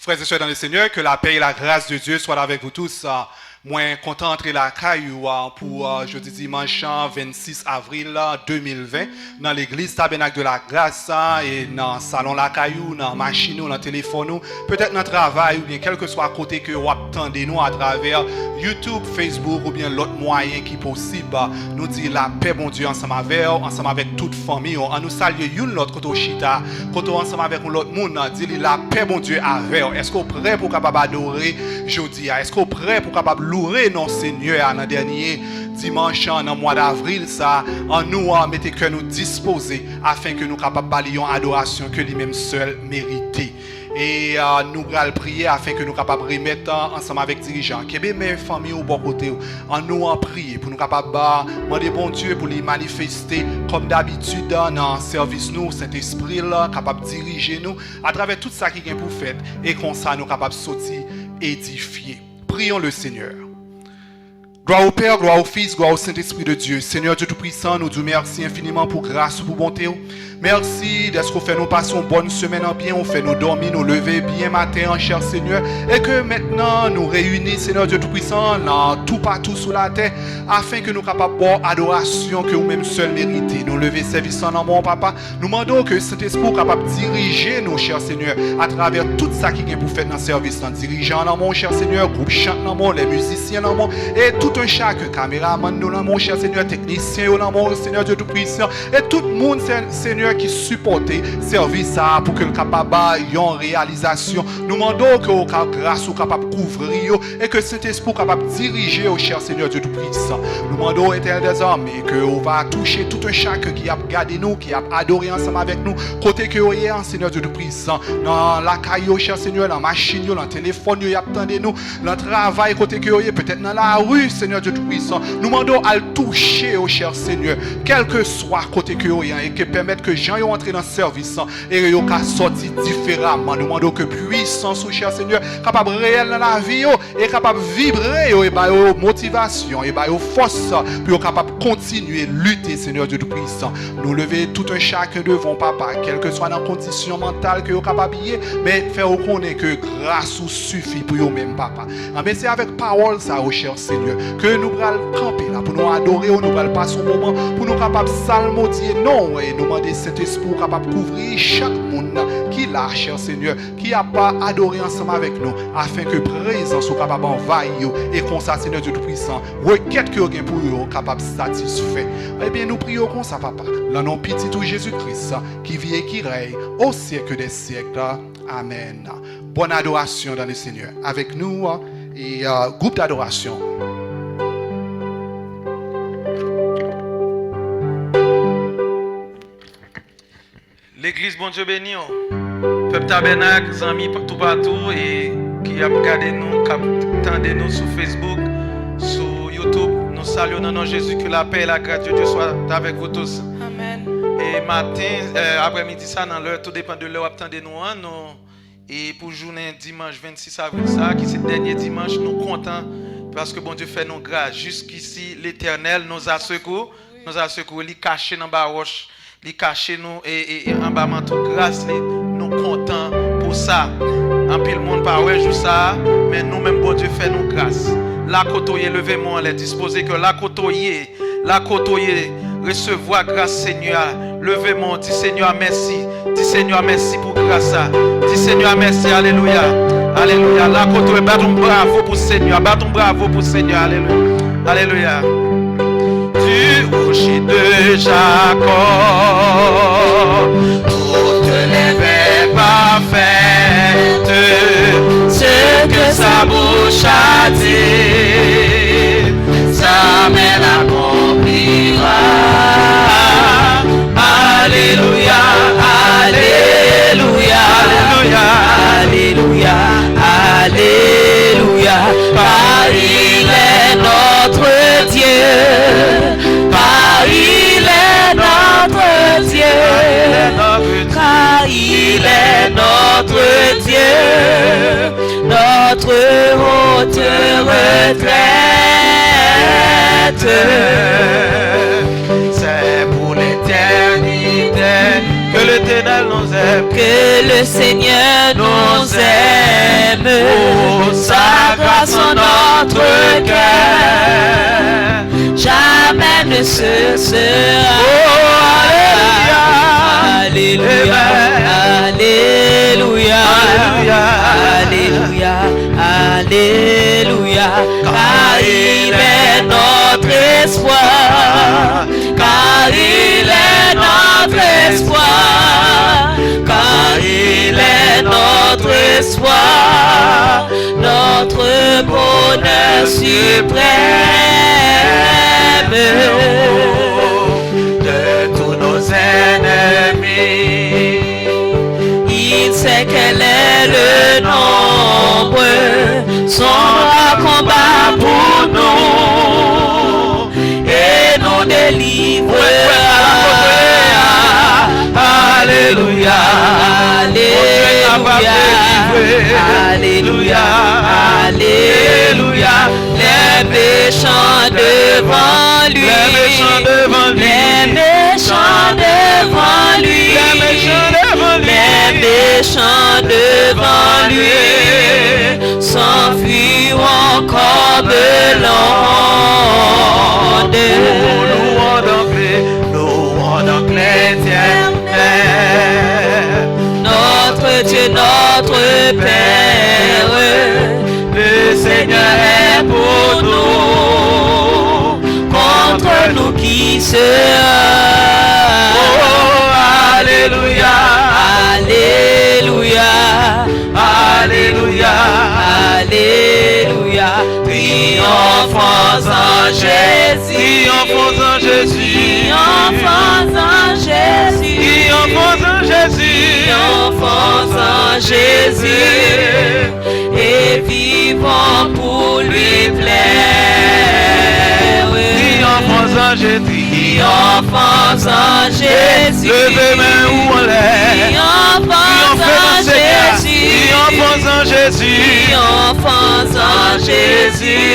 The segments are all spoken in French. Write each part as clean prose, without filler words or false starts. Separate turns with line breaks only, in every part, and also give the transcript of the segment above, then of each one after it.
Frères et sœurs dans le Seigneur, que la paix et la grâce de Dieu soient avec vous tous. Moi, content d'entrer la caillou pour jeudi dimanche 26 avril 2020 dans l'église Tabernacle de la Grâce et dans le salon la caillou, dans la machine, dans le téléphone, peut-être dans le travail ou bien quel que soit côté que vous attendez nous à travers YouTube, Facebook ou bien l'autre moyen qui est possible. Nous dire la paix, bon Dieu, ensemble avec toute famille. On nous salue une l'autre côté chita, côté ensemble avec l'autre monde, dire la paix, bon Dieu, avec. Est-ce qu'on est prêt pour capable adorer jeudi? Est-ce qu'on est prêt pour capable louer non Seigneur dans dernier dimanche dans le mois d'avril ça en nous mettez que nous disposer afin que nous capables balayer adoration que lui-même seul mérité. Et nous allons prier afin que nous capables remettre ensemble avec dirigeants qui bien mes familles au bon côté en nous en prier pour nous capables demander bon Dieu pour les manifester comme d'habitude dans le service nous Saint-Esprit là capable diriger nous à travers tout ça qui est pour faire et comme ça nous capables sortir édifier. Prions le Seigneur. Gloire au Père, gloire au Fils, gloire au Saint-Esprit de Dieu. Seigneur Dieu Tout-Puissant, nous disons merci infiniment pour grâce, pour bonté. Merci d'être qu'on fait nous passer une bonne semaine en bien, on fait nous dormir, nous lever bien matin, cher Seigneur. Et que maintenant nous réunissons, Seigneur Dieu Tout-Puissant, tout partout sous la terre, afin que nous capables de adoration que nous-mêmes seuls méritons. Nous lever service en amour, Papa. Nous demandons que Saint-Esprit capable de diriger nous, cher Seigneur, à travers tout ça qui est pour faire dans le service. Dirigeants en amour, cher Seigneur, groupe chant en amour, les musiciens en amour, et tout un chaque caméraman nous en amour, cher Seigneur, technicien en amour, Seigneur Dieu Tout-Puissant, et tout le monde, Seigneur, qui supporte service pour que le capable ait une réalisation. Nous demandons que grâce au capable couvrir et que Saint-Esprit capable diriger au cher Seigneur Dieu Tout-Puissant. Nous demandons éternel des armées que on va toucher tout un chaque qui a gardé nous, qui a adoré ensemble avec nous, côté que vous êtes Seigneur Dieu Tout-Puissant, dans la caillou, cher Seigneur, dans la machine, dans le téléphone, vous attendez nous, dans le travail, côté que vous êtes, peut-être dans la rue, Seigneur Dieu Tout-Puissant. Nous demandons à le toucher au cher Seigneur, quel que soit côté que vous êtes, et que permettre que gens entrer dans le service et ils ont sorti différemment. Nous demandons que puissance au cher Seigneur capable réel dans la vie et capable vibrer et bah motivation et bah force pour capable continuer lutter Seigneur Dieu Tout-Puissant. Nous lever tout un chacun devant Papa, quelle que soit dans condition mentale que vous capable mais faire reconnaître que grâce vous suffit pour vous même Papa. Mais c'est avec parole ça au cher Seigneur que nous allons camper là pour nous adorer, nous allons passer un moment pour nous capable salmodier non et nous demander cet esprit capable de couvrir chaque monde qui l'a, cher Seigneur, qui n'a pas adoré ensemble avec nous, afin que présence soit capable d'envahir et comme ça, Seigneur Dieu Tout-Puissant, requête que vous avez pour eux, capable de satisfaire. Eh bien, nous prions comme ça, Papa, dans nom petit tout Jésus-Christ, qui vit et qui règne au siècle des siècles. Amen. Bonne adoration dans le Seigneur. Avec nous, et groupe d'adoration.
L'église, bon Dieu béni, peuple tabernacle, amis tout partout et qui a regardé nous, qui attendé nous sur Facebook, sur YouTube. Nous saluons dans nom de Jésus, que la paix et la grâce de Dieu soient avec vous tous.
Amen.
Et matin, après-midi, ça, dans l'heure, tout dépend de l'heure, attendez nous. Et pour journée dimanche 26 avril, ça, qui c'est le dernier dimanche, nous comptons parce que bon Dieu fait nos grâces. Jusqu'ici, l'Éternel nous a secours, il caché dans la roche. Les cacher nous et en bas manteau grâce nous contents pour ça en pile monde pas ouais jour ça mais nous même bon Dieu fait nous grâce la côtoyer lever moi les disposer que la côtoyer recevoir grâce Seigneur lever mon dit Seigneur merci pour grâce ça dit Seigneur merci alléluia la côtoyer battons bravo pour Seigneur alléluia du rocher de Jacob, toutes les paix parfaites, ce que sa bouche a dit, sa main l'accomplira. Alléluia, alléluia, alléluia, alléluia, alléluia, car il est notre Dieu. Il est notre Dieu, car il est notre Dieu, notre haute retraite. C'est pour l'éternité que l'Éternel nous aime, que le Seigneur nous aime.
sa grâce en notre cœur, jamais ne cessera. Alléluia, Alléluia, Alléluia, Alléluia, car il est notre espoir, car il est notre espoir, car il est notre espoir, notre bonheur suprême. De tous nos ennemis, il sait quel est le nombre, son combat pour nous et nous délivrera. Alléluia, Alléluia, Alléluia, Alléluia. Les méchants devant lui, les méchants devant lui, les méchants devant lui, les méchants devant lui, les méchants devant lui s'enfuiront comme l'onde. Louons donc l'Éternel, notre Dieu, notre Père, le Seigneur est pour nous, contre nous qui sera. Oh, Alléluia, Alléluia, Alléluia, Alléluia. Triomphons en Jésus, triomphons en Jésus, triomphons en Jésus, triomphons en Jésus, triomphons en Jésus, et vivons pour lui plaire. Triomphons en Jésus, triomphons en Jésus, levez main où on l'est, triomphons en Jésus, triomphons en Jésus, triomphons en Jésus,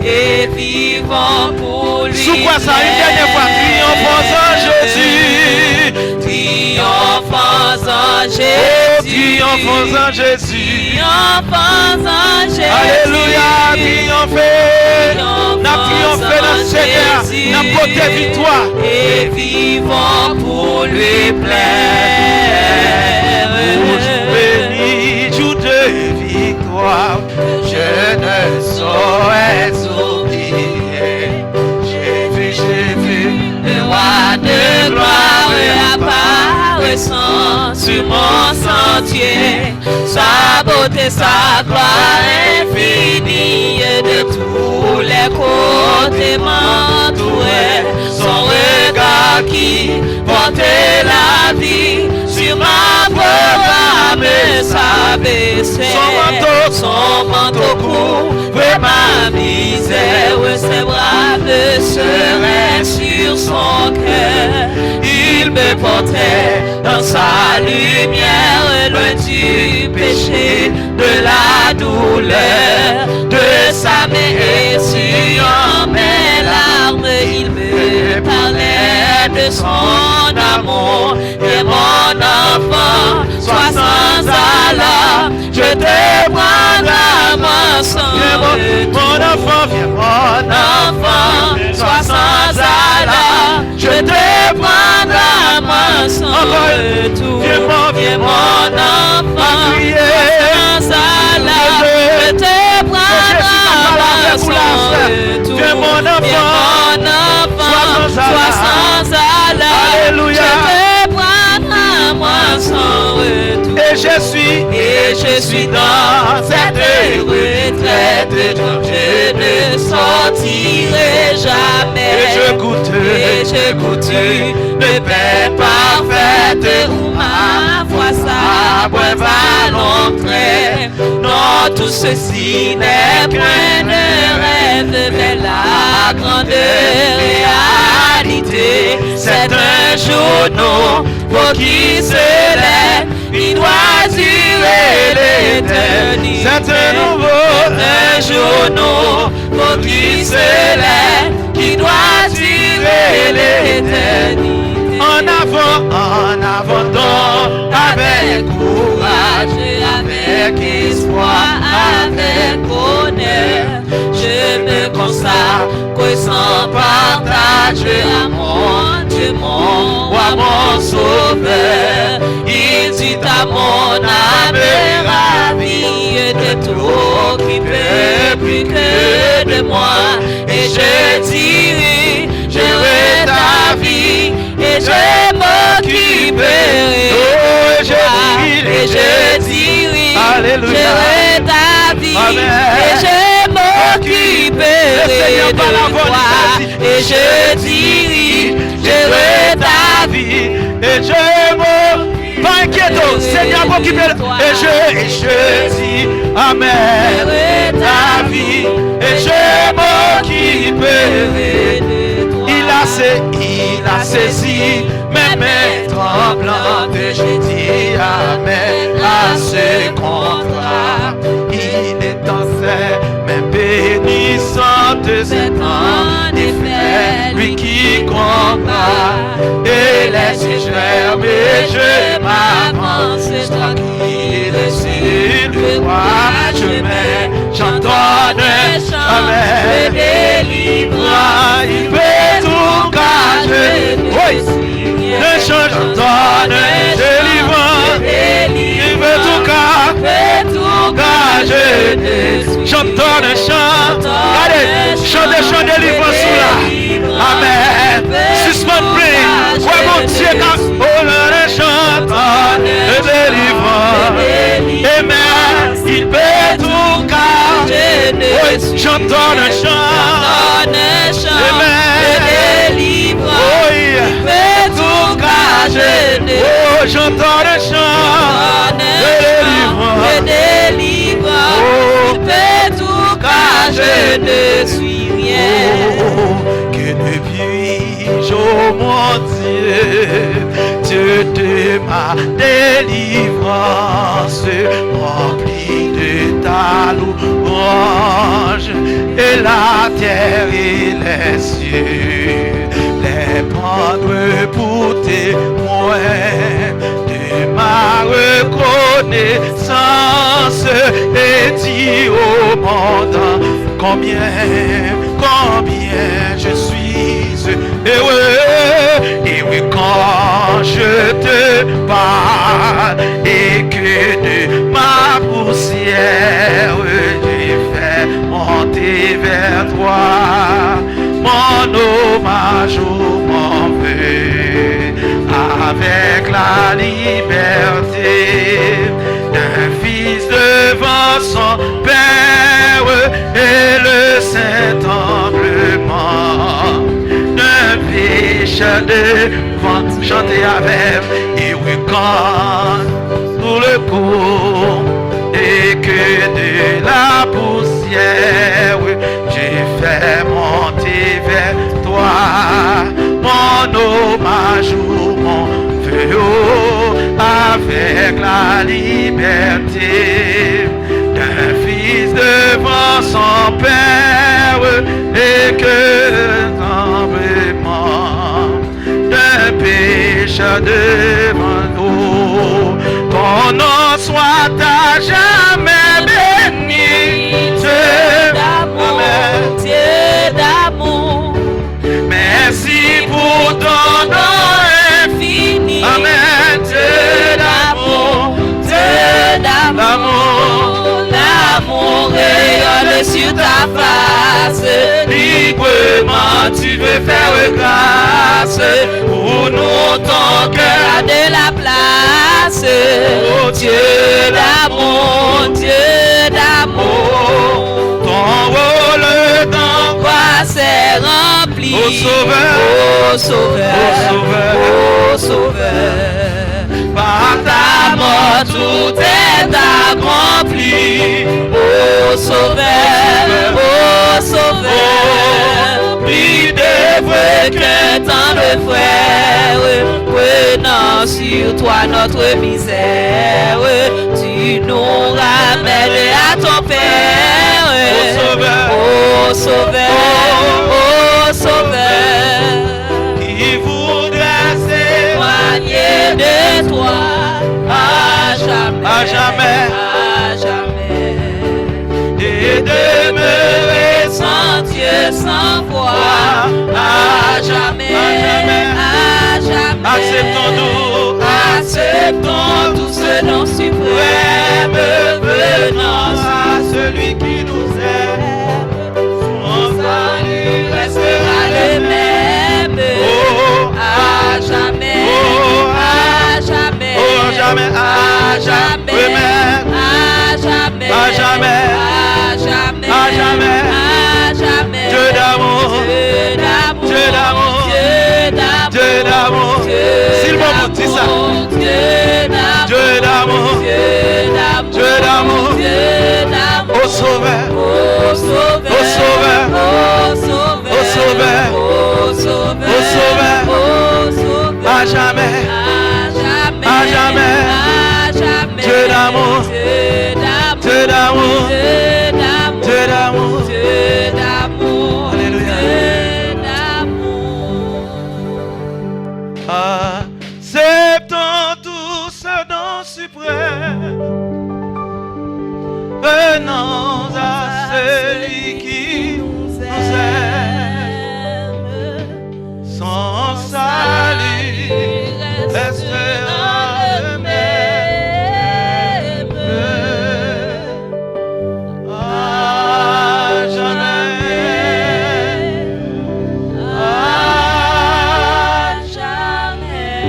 et vivons pour lui. Sous quoi ça, une dernière fois, triomphons en Jésus, triomphons en Jésus, triomphons en Jésus, triomphons en Jésus. Alléluia, triompher, n'a triomphé dans ce terre, n'a porté victoire, et vivons pour lui plaire. Béni, jour de victoire, je ne saurais oublier. J'ai vu le roi de gloire apparaissant sur mon sentier. Sa beauté, sa gloire infinie de tous les côtés m'entourait. Son regard qui portait la vie sur ma programme s'abaissait. Son manteau couvre ma misère, ses bras me seraient sur son cœur. Il me portait dans sa lumière, loin du péché, de la douleur, de sa main essuyant mes larmes. Il me parlait de son amour. Et mon enfant, sois sans alarme, je te prendrai à mon sang. Mon enfant, viens mon enfant, sois sans alarme, je te prendrai à mon sang. Viens mon enfant, sans alarme, je te prendrai à mon sang. Viens mon enfant, sois sans alarme, je te prendrai à mon sang. Et je suis dans cette retraite, je ne sortirai jamais. Et je goûte le pain parfaite où ma foi s'abreue va l'entrée. Non, tout ceci n'est point de rêve, mais la grande réalité. C'est un jour nouveau qui se lève, il doit durer l'éternité. C'est un jour nouveau qui se lève, qui doit durer l'éternité. en avant donc avec courage, avec espoir, avec honneur. Je me consacre sans partage à mon Dieu, mon roi, mon sauveur. Il dit à mon âme ravie de tout qui peut plus que de moi. Et je dirai, je veux ta vie et je m'occuperai. Oh, et je dirai, alléluia, je veux ta vie. Amen. Et je m'occuperai de toi. Et je dirai, je veux ta vie et je m'occuperai. Pas inquiétant, Seigneur m'occuperai. Et je dis, Amen, ta vie et je m'occuperai de toi. Il a saisi mes mains tremblantes et j'ai dit Amen à ce contrat. Il est en ses mains bénissantes, c'est en effet lui qui comprend. Et laisse germer, je m'avance tranquille sur le droit chemin. J'entends Amen, me délivre, il peut tout cacher. Oui, le chant j'entends, délivre, il peut tout cacher. J'entends le chant, regardez, chant de délivrance là. Amen. Suspend prie, ouais mon Dieu, quand oh le chant de délivrance. Amen, il peut tout cacher. Oui, j'entends le chant, amen, délivre, il peut tout cacher. Oh, j'entends le chant, délivre, il peut tout cacher, je ne suis rien. Oh, que ne puis-je, oh mon Dieu, Dieu de ma délivrance, rempli de ta louange, et la terre et les cieux, les prendre pour témoins de ma reconnaissance, et dire au monde combien je suis heureux. Et oui, quand je te parle et que de ma poussière j'ai fait monter vers toi mon hommage ou mon vœu, avec la liberté d'un fils devant son père et le saint humblement d'un pécheur devant chanter avec. Et oui, quand sous le coup et que de la poussière j'ai fait monter vers toi mon hommage ou mon vœu, avec la liberté d'un fils devant son père et que l'entrement d'un pécheur devant nous. Ton nom soit à jamais béni, Dieu d'amour, Dieu d'amour. Merci pour ton nom infini. Amen, Dieu d'amour, Dieu d'amour. L'amour rayonne sur ta face, librement tu veux faire grâce. Pour nous ton cœur a de la place. Oh Dieu d'amour, Dieu d'amour. Ton rôle dans quoi c'est rempli. Ô Sauveur, ô Sauveur, ô Sauveur, ô Sauveur. Par ta mort tout est accompli. Ô Sauveur, ô Sauveur. Plus de vrai qu'un tant de frères, prenant sur toi notre misère, tu nous ramènes à ton Père. Ô Sauveur, ô Sauveur, ô Sauveur. Qui voudrait c'est toi, à jamais,
à jamais,
à jamais.
et demeurer
Sans Dieu, sans foi, à jamais, à jamais.
Acceptons-nous,
acceptons tout ce nom suprême venant
à celui qui nous aime. Son salut
restera le même, à jamais, à jamais,
jamais,
à jamais, à jamais,
à jamais,
à jamais,
à jamais,
à jamais.
Dieu d'amour,
Dieu d'amour,
Dieu d'amour,
Dieu d'amour,
Dieu d'amour. S'il vous plaît, dis ça.
Dieu d'amour,
Dieu d'amour,
Dieu d'amour,
Dieu d'amour,
Dieu d'amour,
au Sauveur,
au Sauveur,
au Sauveur,
au Sauveur,
au Sauveur,
au Sauveur,
au Sauveur,
au Sauveur,
à jamais,
à jamais, à jamais,
Dieu d'amour,
Dieu d'amour,
Dieu d'amour,
Dieu d'amour,
Dieu d'amour.
Dieu d'amour,
Alléluia.
Dieu d'amour.
Acceptons tout ce don suprême, venons à celui qui nous aime. Son salut restera le même. À jamais, à
jamais.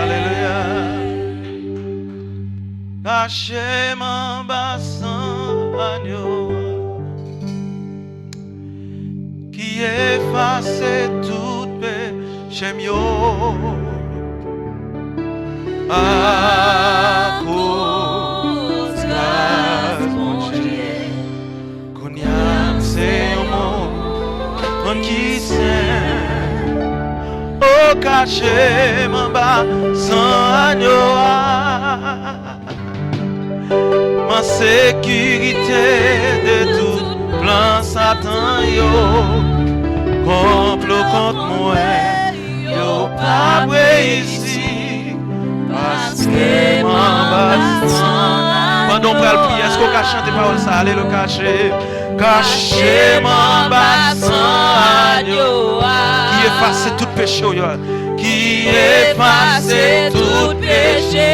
Alléluia. Cachez mon bassin agneau qui efface tout péché mio. À cause grâce mon Dieu, qu'on y a c'est un monde qui s'aime. Oh, cachez mon bassin agneau. Ma sécurité de tout plan Satan yo complot contre moi yo pas ici parce que mon bassin. Pendant on prie, est-ce qu'on cache chanter paroles ça? Allez le cacher. Cachez mon bassin agneau qui efface tout péché yo, qui efface tout péché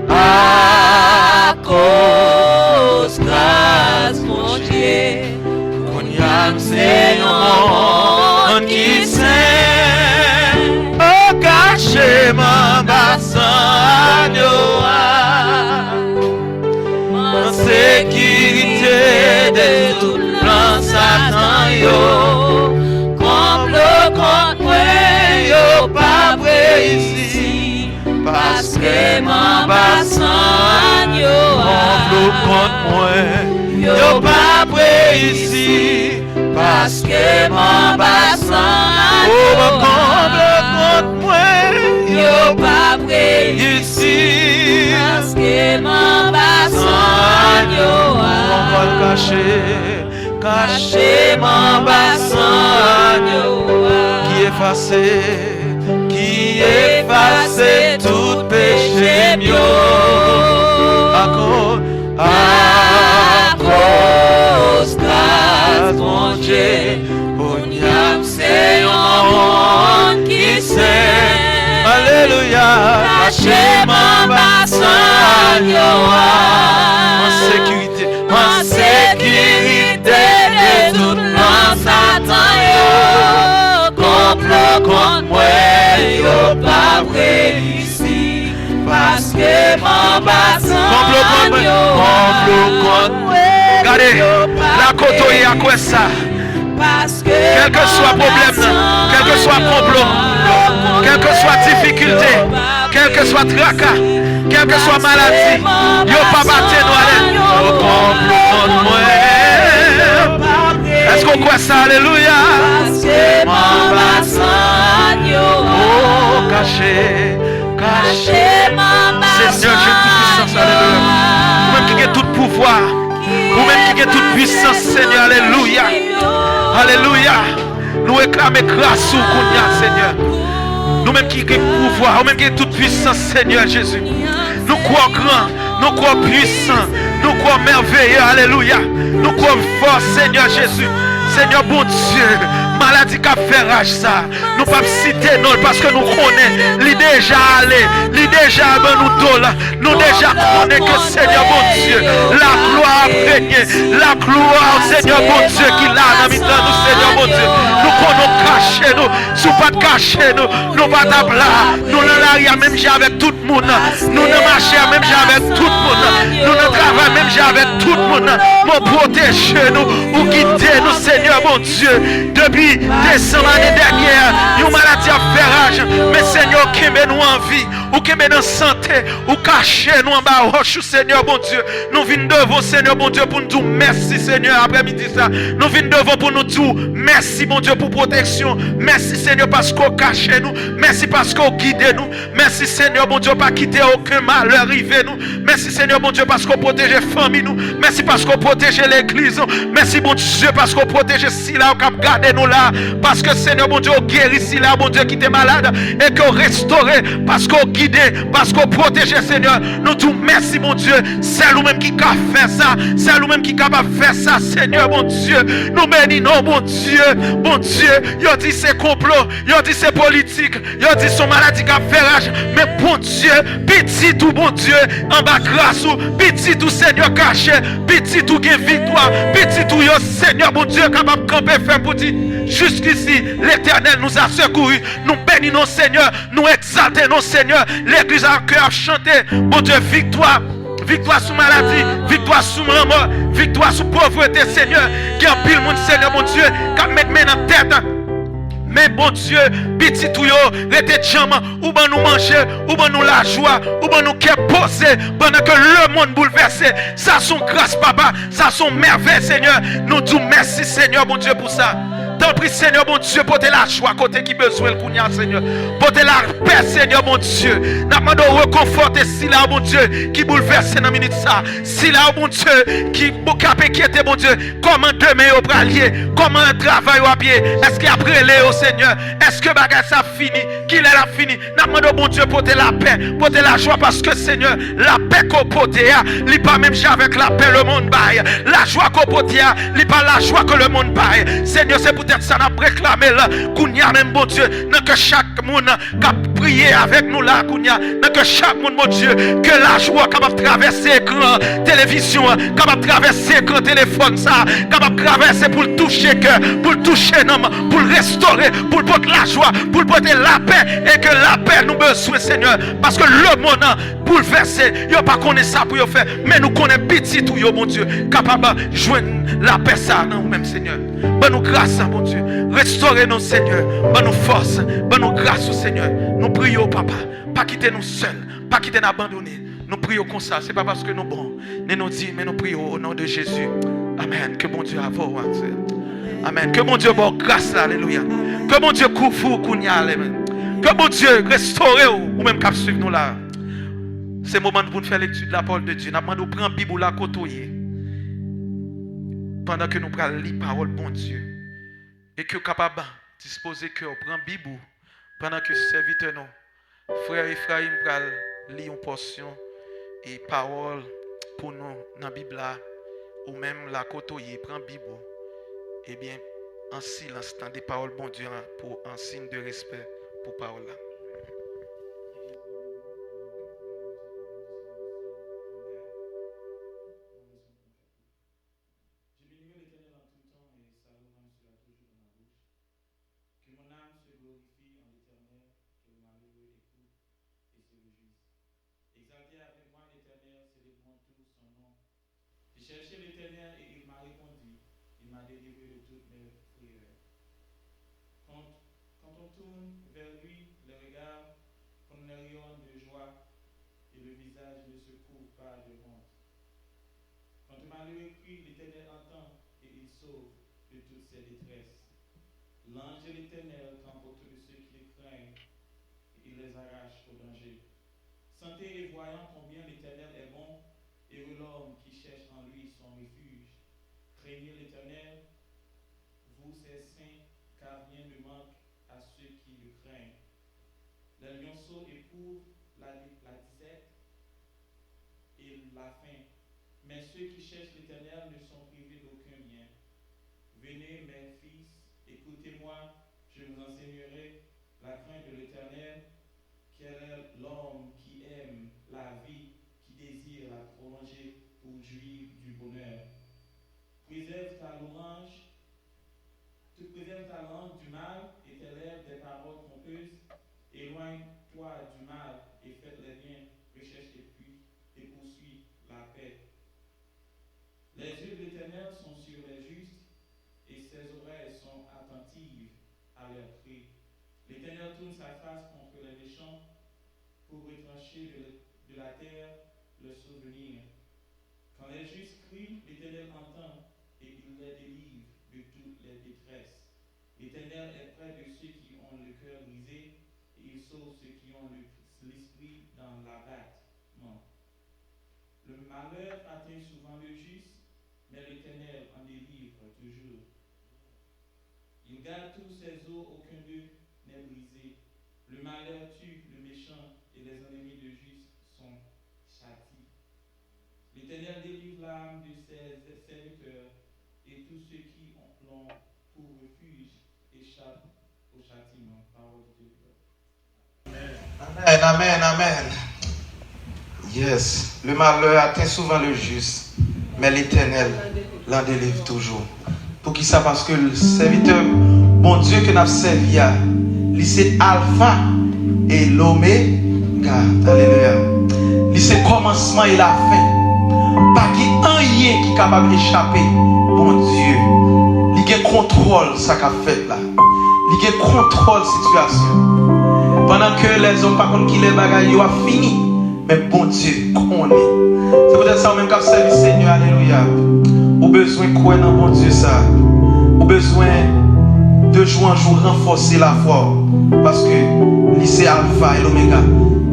À cause grâce mon Dieu,
qu'on y a c'est un monde qui s'aime. Oh, cachez mon bassin agneau, ma sécurité de tout plan Satan yo, complot contre moi yo pas vrai ici, parce que mon bassin complot contre moi yo pas vrai ici, parce que mon bassin complot contre moi yo pas vrai ici,
parce que mon bassin
on va le cacher, cacher mon bassin qui efface tout péché mieux. À cause grâce mon Dieu, on c'est un monde qui s'aime. Alléluia. Cachez mon bassin en sécurité, en sécurité de tout plan Satan yo, complot contre moi yo pas vrai ici, parce que mon bassin complot contre moi. Regardez, la côte est à quoi ça? Quel que soit problème, quel que soit complot, quelle que soit difficulté, quel que soit tracas, quelle que soit maladie, yo pas battu nous au complot contre moi. Est-ce qu'on croit ça? Alléluia. Mon bassin, oh, caché, caché, Seigneur, j'ai toute puissance, alléluia. Vous-même qui avez tout pouvoir, vous-même qui avez toute puissance, Seigneur, alléluia. Alléluia. Nous réclamons grâce au Seigneur. Nous nous-mêmes qui avons pouvoir, nous-mêmes qui avons toute puissance, Seigneur Jésus. Nous croyons grand, nous croyons puissant, nous croyons merveilleux, alléluia. Nous croyons fort, Seigneur Jésus. Seigneur bon Dieu, maladie qui a fait rage ça. Nous ne pouvons pas citer non parce que nous connaissons. Il déjà allé, il déjà nous dola. Nous déjà connaissons que Seigneur bon Dieu, la gloire a régné. La gloire, Seigneur bon Dieu, qui l'a dans nous, Seigneur bon Dieu. Nous connaissons cacher nous, sous pas de cacher nous, nous pas d'abla. Nous ne l'arrière même j'ai avec tout le monde. Nous ne marchons même j'ai avec tout le monde. Nous ne travaillons même j'ai avec tout le monde. Nous protéger nous, ou guider nous, Seigneur bon Dieu. Depuis décembre l'année dernière, une maladie a fait rage. Mais Seigneur, qui met nous en vie, ou qui met nous en santé, ou cacher nous en bas roche, Seigneur bon Dieu. Nous venons devant, Seigneur bon Dieu, pour nous dire merci, Seigneur, après-midi ça. Nous venons devant pour nous dire merci, bon Dieu, pour protection. Merci, Seigneur, parce qu'on cache nous. Merci parce qu'on guide nous. Merci, Seigneur, bon Dieu, pas quitter aucun malheur arrivé nous. Merci, Seigneur, bon Dieu, parce qu'on protège la famille nous. Merci parce qu'on protège l'église. Merci, bon Dieu, parce qu'on protège si là, on garde nous là. Parce que, Seigneur, bon Dieu, on guérit si là, bon Dieu, qui était malade. Et qu'on restaure, parce qu'on guide, parce qu'on protège, Seigneur. Nous disons merci, mon Dieu. C'est nous-mêmes qui a fait ça. C'est nous-mêmes qui capable de faire ça, Seigneur, mon Dieu. Nous bénissons, mon Dieu. Bon Dieu, ils dit c'est complot, ils dit c'est politique, ils dit son maladie qui a fait rage. Mais bon Dieu, petit tout, bon Dieu, en bas grâce, petit tout, Seigneur, caché, petit tout, gain victoire, petit tout, Seigneur, bon Dieu, capable de camper, faire pour dire, jusqu'ici, l'Éternel nous a secourus. Nous bénissons, Seigneur, nous exaltons, Seigneur. L'Église a cœur chanté, bon Dieu, victoire. Victoire sous maladie, victoire sous mort, victoire sous pauvreté, Seigneur. Qui en pile monde, Seigneur, mon Dieu, qui met main dans la tête. Mais bon Dieu, petit tout yo, rete chambre, ou ben nous manger, ou ben nous la joie, ou ben nous qu'est poser, pendant que le monde bouleversé. Ça sont grâce, papa, ça sont merveilles, Seigneur. Nous disons merci, Seigneur, mon Dieu, pour ça. T'en prie, Seigneur, mon Dieu, portez la joie côté qui besoin le Kounia, Seigneur. Portez la paix, Seigneur, mon Dieu. N'a pas de reconforter si là, mon Dieu, qui bouleverse dans la minute ça. Si là, mon Dieu, qui était, mon Dieu, comment demain au bralier, comment un travail au pied. Est-ce qu'après les, au Seigneur, est-ce que bagage ça fini, qu'il est là fini. N'a pas de, mon Dieu, portez la paix, portez la joie parce que, Seigneur, la paix qu'on porte, il n'est pas même avec la paix le monde baille. La joie qu'on porte, il n'est pas la joie que le monde baille. Seigneur, c'est peut-être ça n'a réclamé là, Kounia même bon Dieu, dans que chaque monde qui a prié avec nous là, Kounia, dans que chaque monde, mon Dieu, que la joie capable de traverser l'écran télévision, capable de traverser l'écran téléphone, ça, capable de traverser pour le toucher cœur, pour le toucher l'homme, pour le restaurer, pour le porter la joie, pour le porter la paix, et que la paix nous besoin, Seigneur, parce que le monde bouleversé, il a pas connaît ça pour y faire, mais nous connaissons petit tout, mon Dieu, capable de joindre la paix ça, non, même Seigneur. Bonne nous grâce, mon Dieu. Restaurez-nous, Seigneur. Bonne nous force. Bonne nous grâce, Seigneur. Nous prions, Papa. Pas quitter nous seuls. Pas quitter nous abandonner. Nous prions comme ça. Ce n'est pas parce que nous bons. Nous disons, mais nous prions au nom de Jésus. Amen. Que mon Dieu a vous. Amen. Que mon Dieu vous grâce. Alléluia. Que mon Dieu couvre vous. Que mon Dieu restaure ou même cap suivre nous là. C'est le moment pour nous faire lecture de la parole de Dieu. Nous demandons de prendre la Bible là côtoyer. Pendant que nous prenons la parole bon Dieu. Et que nous sommes capables de disposer que nous prenons la Bible. Pendant que serviteur nous, frère Ephraim, pral lire une portion et parole pour nous dans la Bible là. Ou même la côtoyer, prend la Bible. Eh bien, en silence, dans des paroles bon Dieu pour un signe de respect pour parole là.
J'ai cherché l'Éternel et il m'a répondu. Il m'a délivré de toutes mes prières. Quand on tourne vers lui le regard, comme un rayon de joie, et le visage ne se couvre pas de honte. Quand le malheureux crie, l'Éternel entend et il sauve de toutes ses détresses. L'ange de l'Éternel campe autour de ceux qui le craignent et il les arrache au danger. Sentez et voyant combien l'Éternel est bon, heureux l'homme qui cherche en lui son refuge. Craignez l'Éternel, vous ses saints, car rien ne manque à ceux qui le craignent. Le lionceau éprouve la disette et la faim, mais ceux qui cherchent l'Éternel ne sont privés d'aucun bien. Venez, mes fils, écoutez-moi, je vous enseignerai la crainte de l'Éternel. Quel est l'homme qui aime la vie, qui désire la prolonger pour jouir du bonheur? Préserve ta louange, tu préserves ta langue du mal et tes lèvres des paroles trompeuses. Éloigne-toi du mal et fais le bien, recherche et poursuis la paix. Les yeux de l'Éternel sont sur les justes et ses oreilles sont attentives à leurs cris. L'Éternel tourne sa face contre les méchants pour retrancher de la terre le souvenir. Quand les justes crient, l'Éternel entend et il les délivre de toutes les détresses. L'Éternel est près de ceux qui ont le cœur brisé et il sauve ceux qui ont l'esprit dans l'abattement. Le malheur atteint souvent le juste, mais l'Éternel en délivre toujours. Il garde tous ses os, aucun d'eux n'est brisé. Le malheur tue le méchant et les ennemis de juste sont châtis. L'Éternel délivre l'âme de ses serviteurs et tous ceux qui l'ont pour refuge échappent au châtiment. Parole de Dieu.
Amen, amen, amen. Yes, le malheur atteint souvent le juste, mais l'Éternel l'en délivre toujours. Pour qui ça? Parce que le serviteur, bon Dieu que nous avons servi, c'est Alpha et l'Oméga. Alléluia. C'est le commencement et la fin. Pas qu'il y ait rien qui est capable d'échapper. Bon Dieu, il y a un contrôle ça qu'a fait là. Il y a un contrôle situation. Pendant que les hommes par contre qui les bagailles ont fini, mais bon Dieu connaît. C'est peut-être ça même qu'a servi le Seigneur. Alléluia. Au besoin de croire dans bon Dieu ça. Au besoin de jour en jour renforcer la foi. Parce que c'est Alpha et l'Oméga.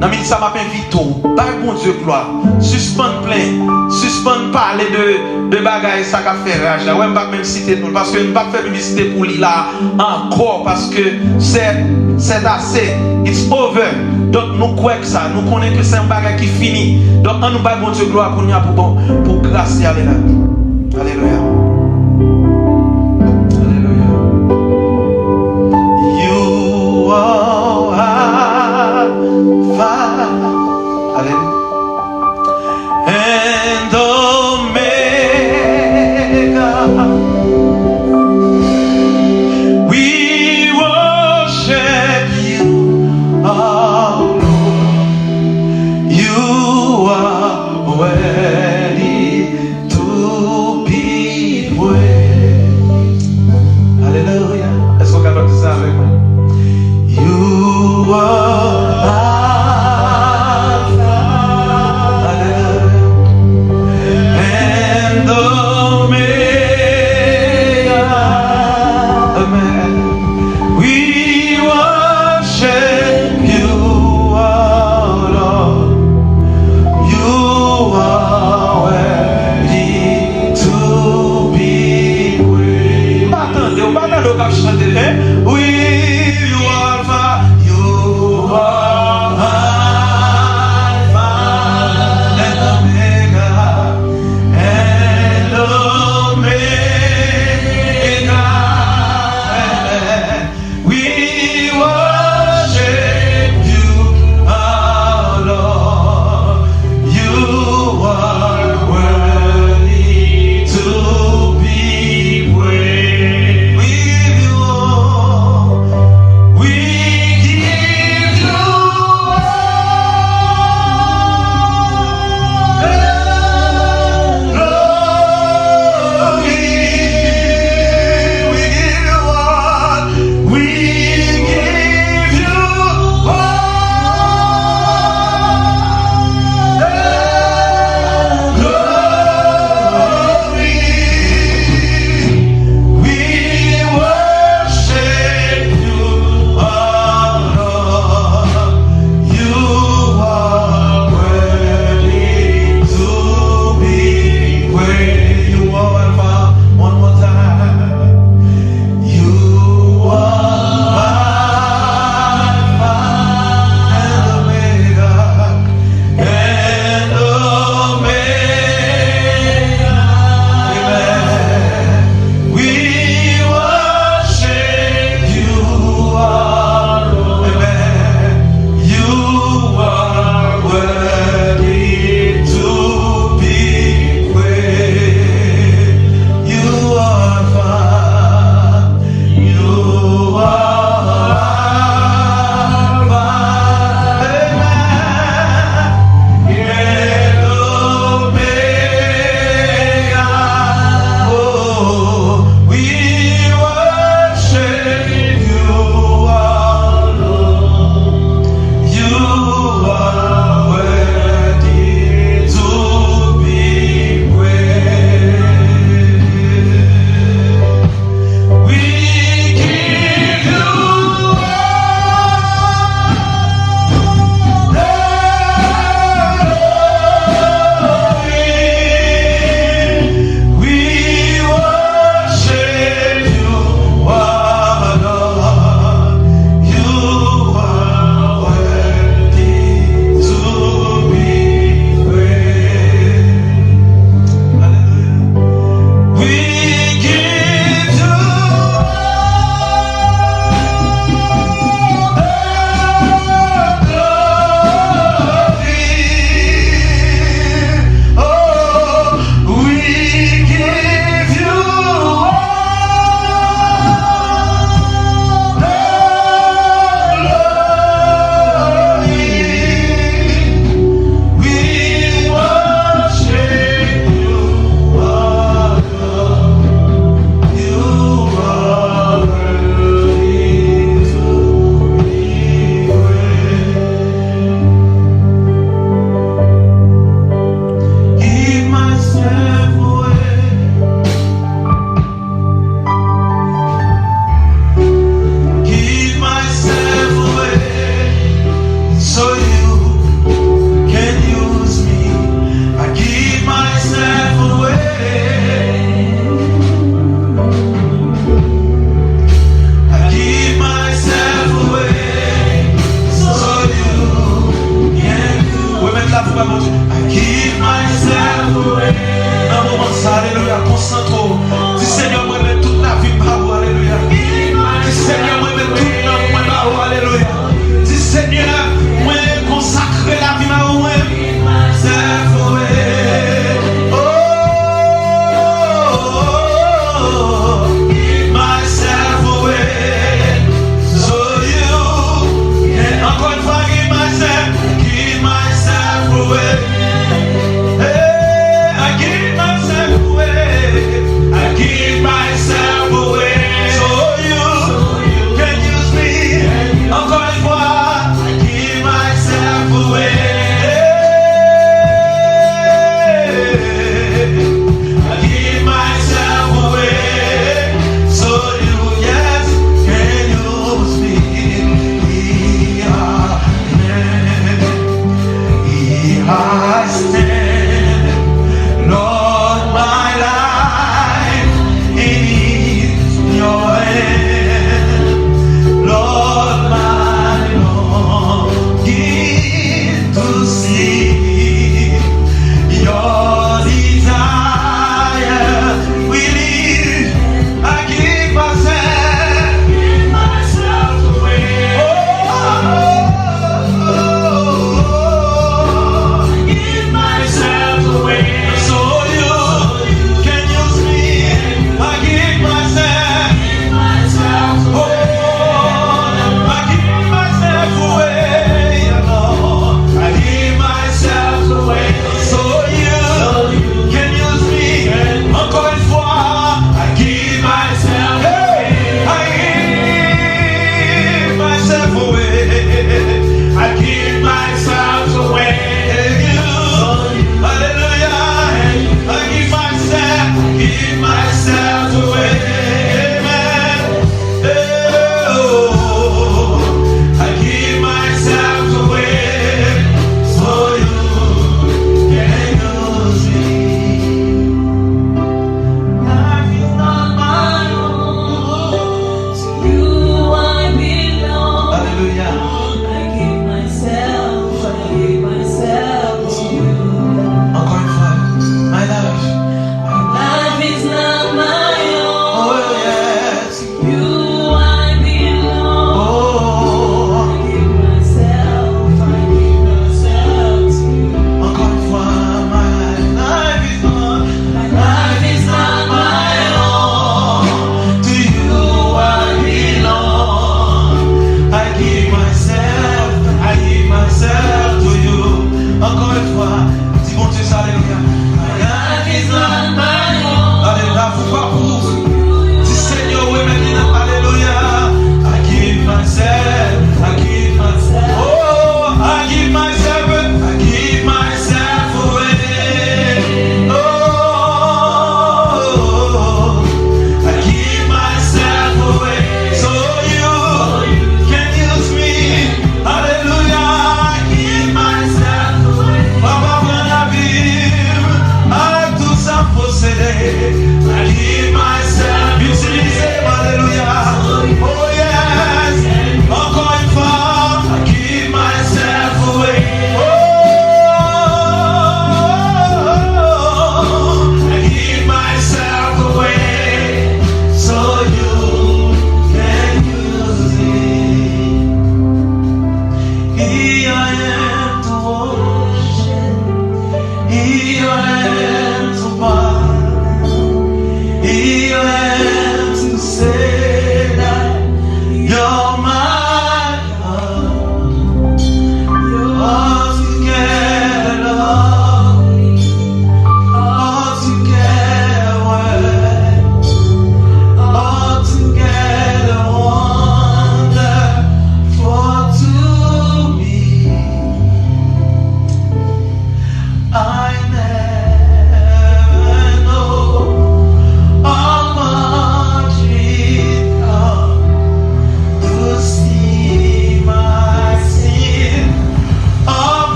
Dans le ça m'a invité. Par bon Dieu gloire. Suspendre plein. Suspendre parler de bagailles ça qu'a fait rage. Ouais, je ne vais pas même citer nous. Parce que je ne vais pas faire publicité pour lui là encore. Parce que c'est assez. It's over. Donc nous croyons que ça. Nous connaissons que c'est un bagage qui finit. Donc on nous bat bon Dieu gloire pour grâce. Alléluia. Alléluia. Alléluia. You are Alpha. Alléluia. And Omega. We worship you, oh Lord. You are worthy to be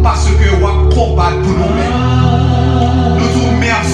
Parce que on combat pour nous-mêmes. Nous vous remercions.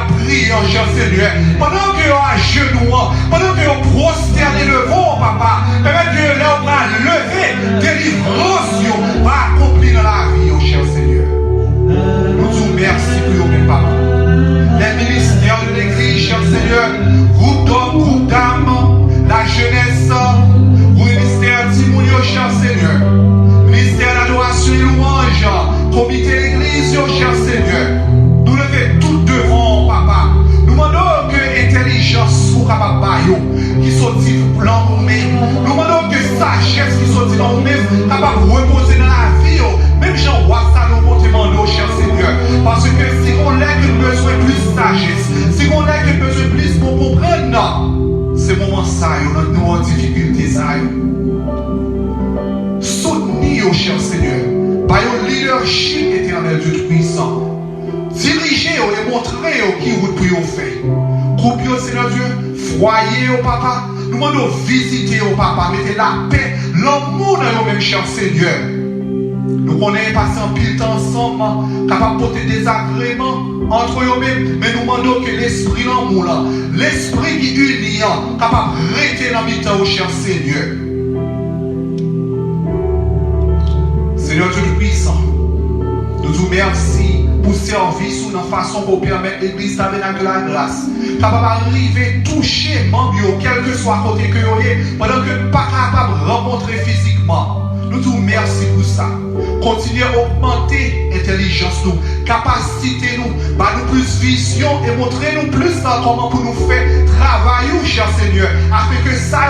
a prié, cher Seigneur, pendant que à genoux, pendant que vous prosternez devant, papa, permettez que là, on va lever, délivrance, va accomplir dans la vie, cher Seigneur. Nous vous remercions pour vous, papa. Les ministères de l'église, cher Seigneur, groupe d'hommes, groupe dames, la jeunesse, ministère Timonio, cher Seigneur, ministère d'adoration et louange, comité d'église, cher Seigneur, nous levons tout devant, papa. Nous demandons que l'intelligence soit capable de qui sortit blanc pour nous. Nous demandons que sagesse qui sortit dans nous-mêmes, capable de reposer dans la vie, même Jean Wassalo, nous demandons, cher Seigneur, parce que si on a besoin de plus de sagesse, si on a besoin de plus pour comprendre, c'est moment ça, nous en difficulté ça. Soutenez, cher Seigneur, par un leadership éternel du Tout-Puissant. Dirigez et montrez qui vous pouvez faire. Coupez, Seigneur Dieu, foyer au papa. Nous demandons visiter au papa, mettez la paix, l'amour dans nous-mêmes, cher Seigneur. Nous connaissons passé un pile temps ensemble, capable de porter des agréments entre eux-mêmes, mais nous demandons que l'esprit l'amour, l'esprit qui unit, capable de rester dans le temps au cher Seigneur. Seigneur Dieu Tout-Puissant, nous vous remercions pour service ou dans façon pour permettre l'église tabernacle de la grâce, capable d'arriver, toucher, membres, quel que soit côté que vous êtes, pendant que nous ne sommes pas capables de rencontrer physiquement. Nous vous remercions pour ça. Continuez à augmenter l'intelligence, nous, capacité, nous, nous plus vision et montrez-nous plus comment pour nous faire travailler, cher Seigneur, afin que ça,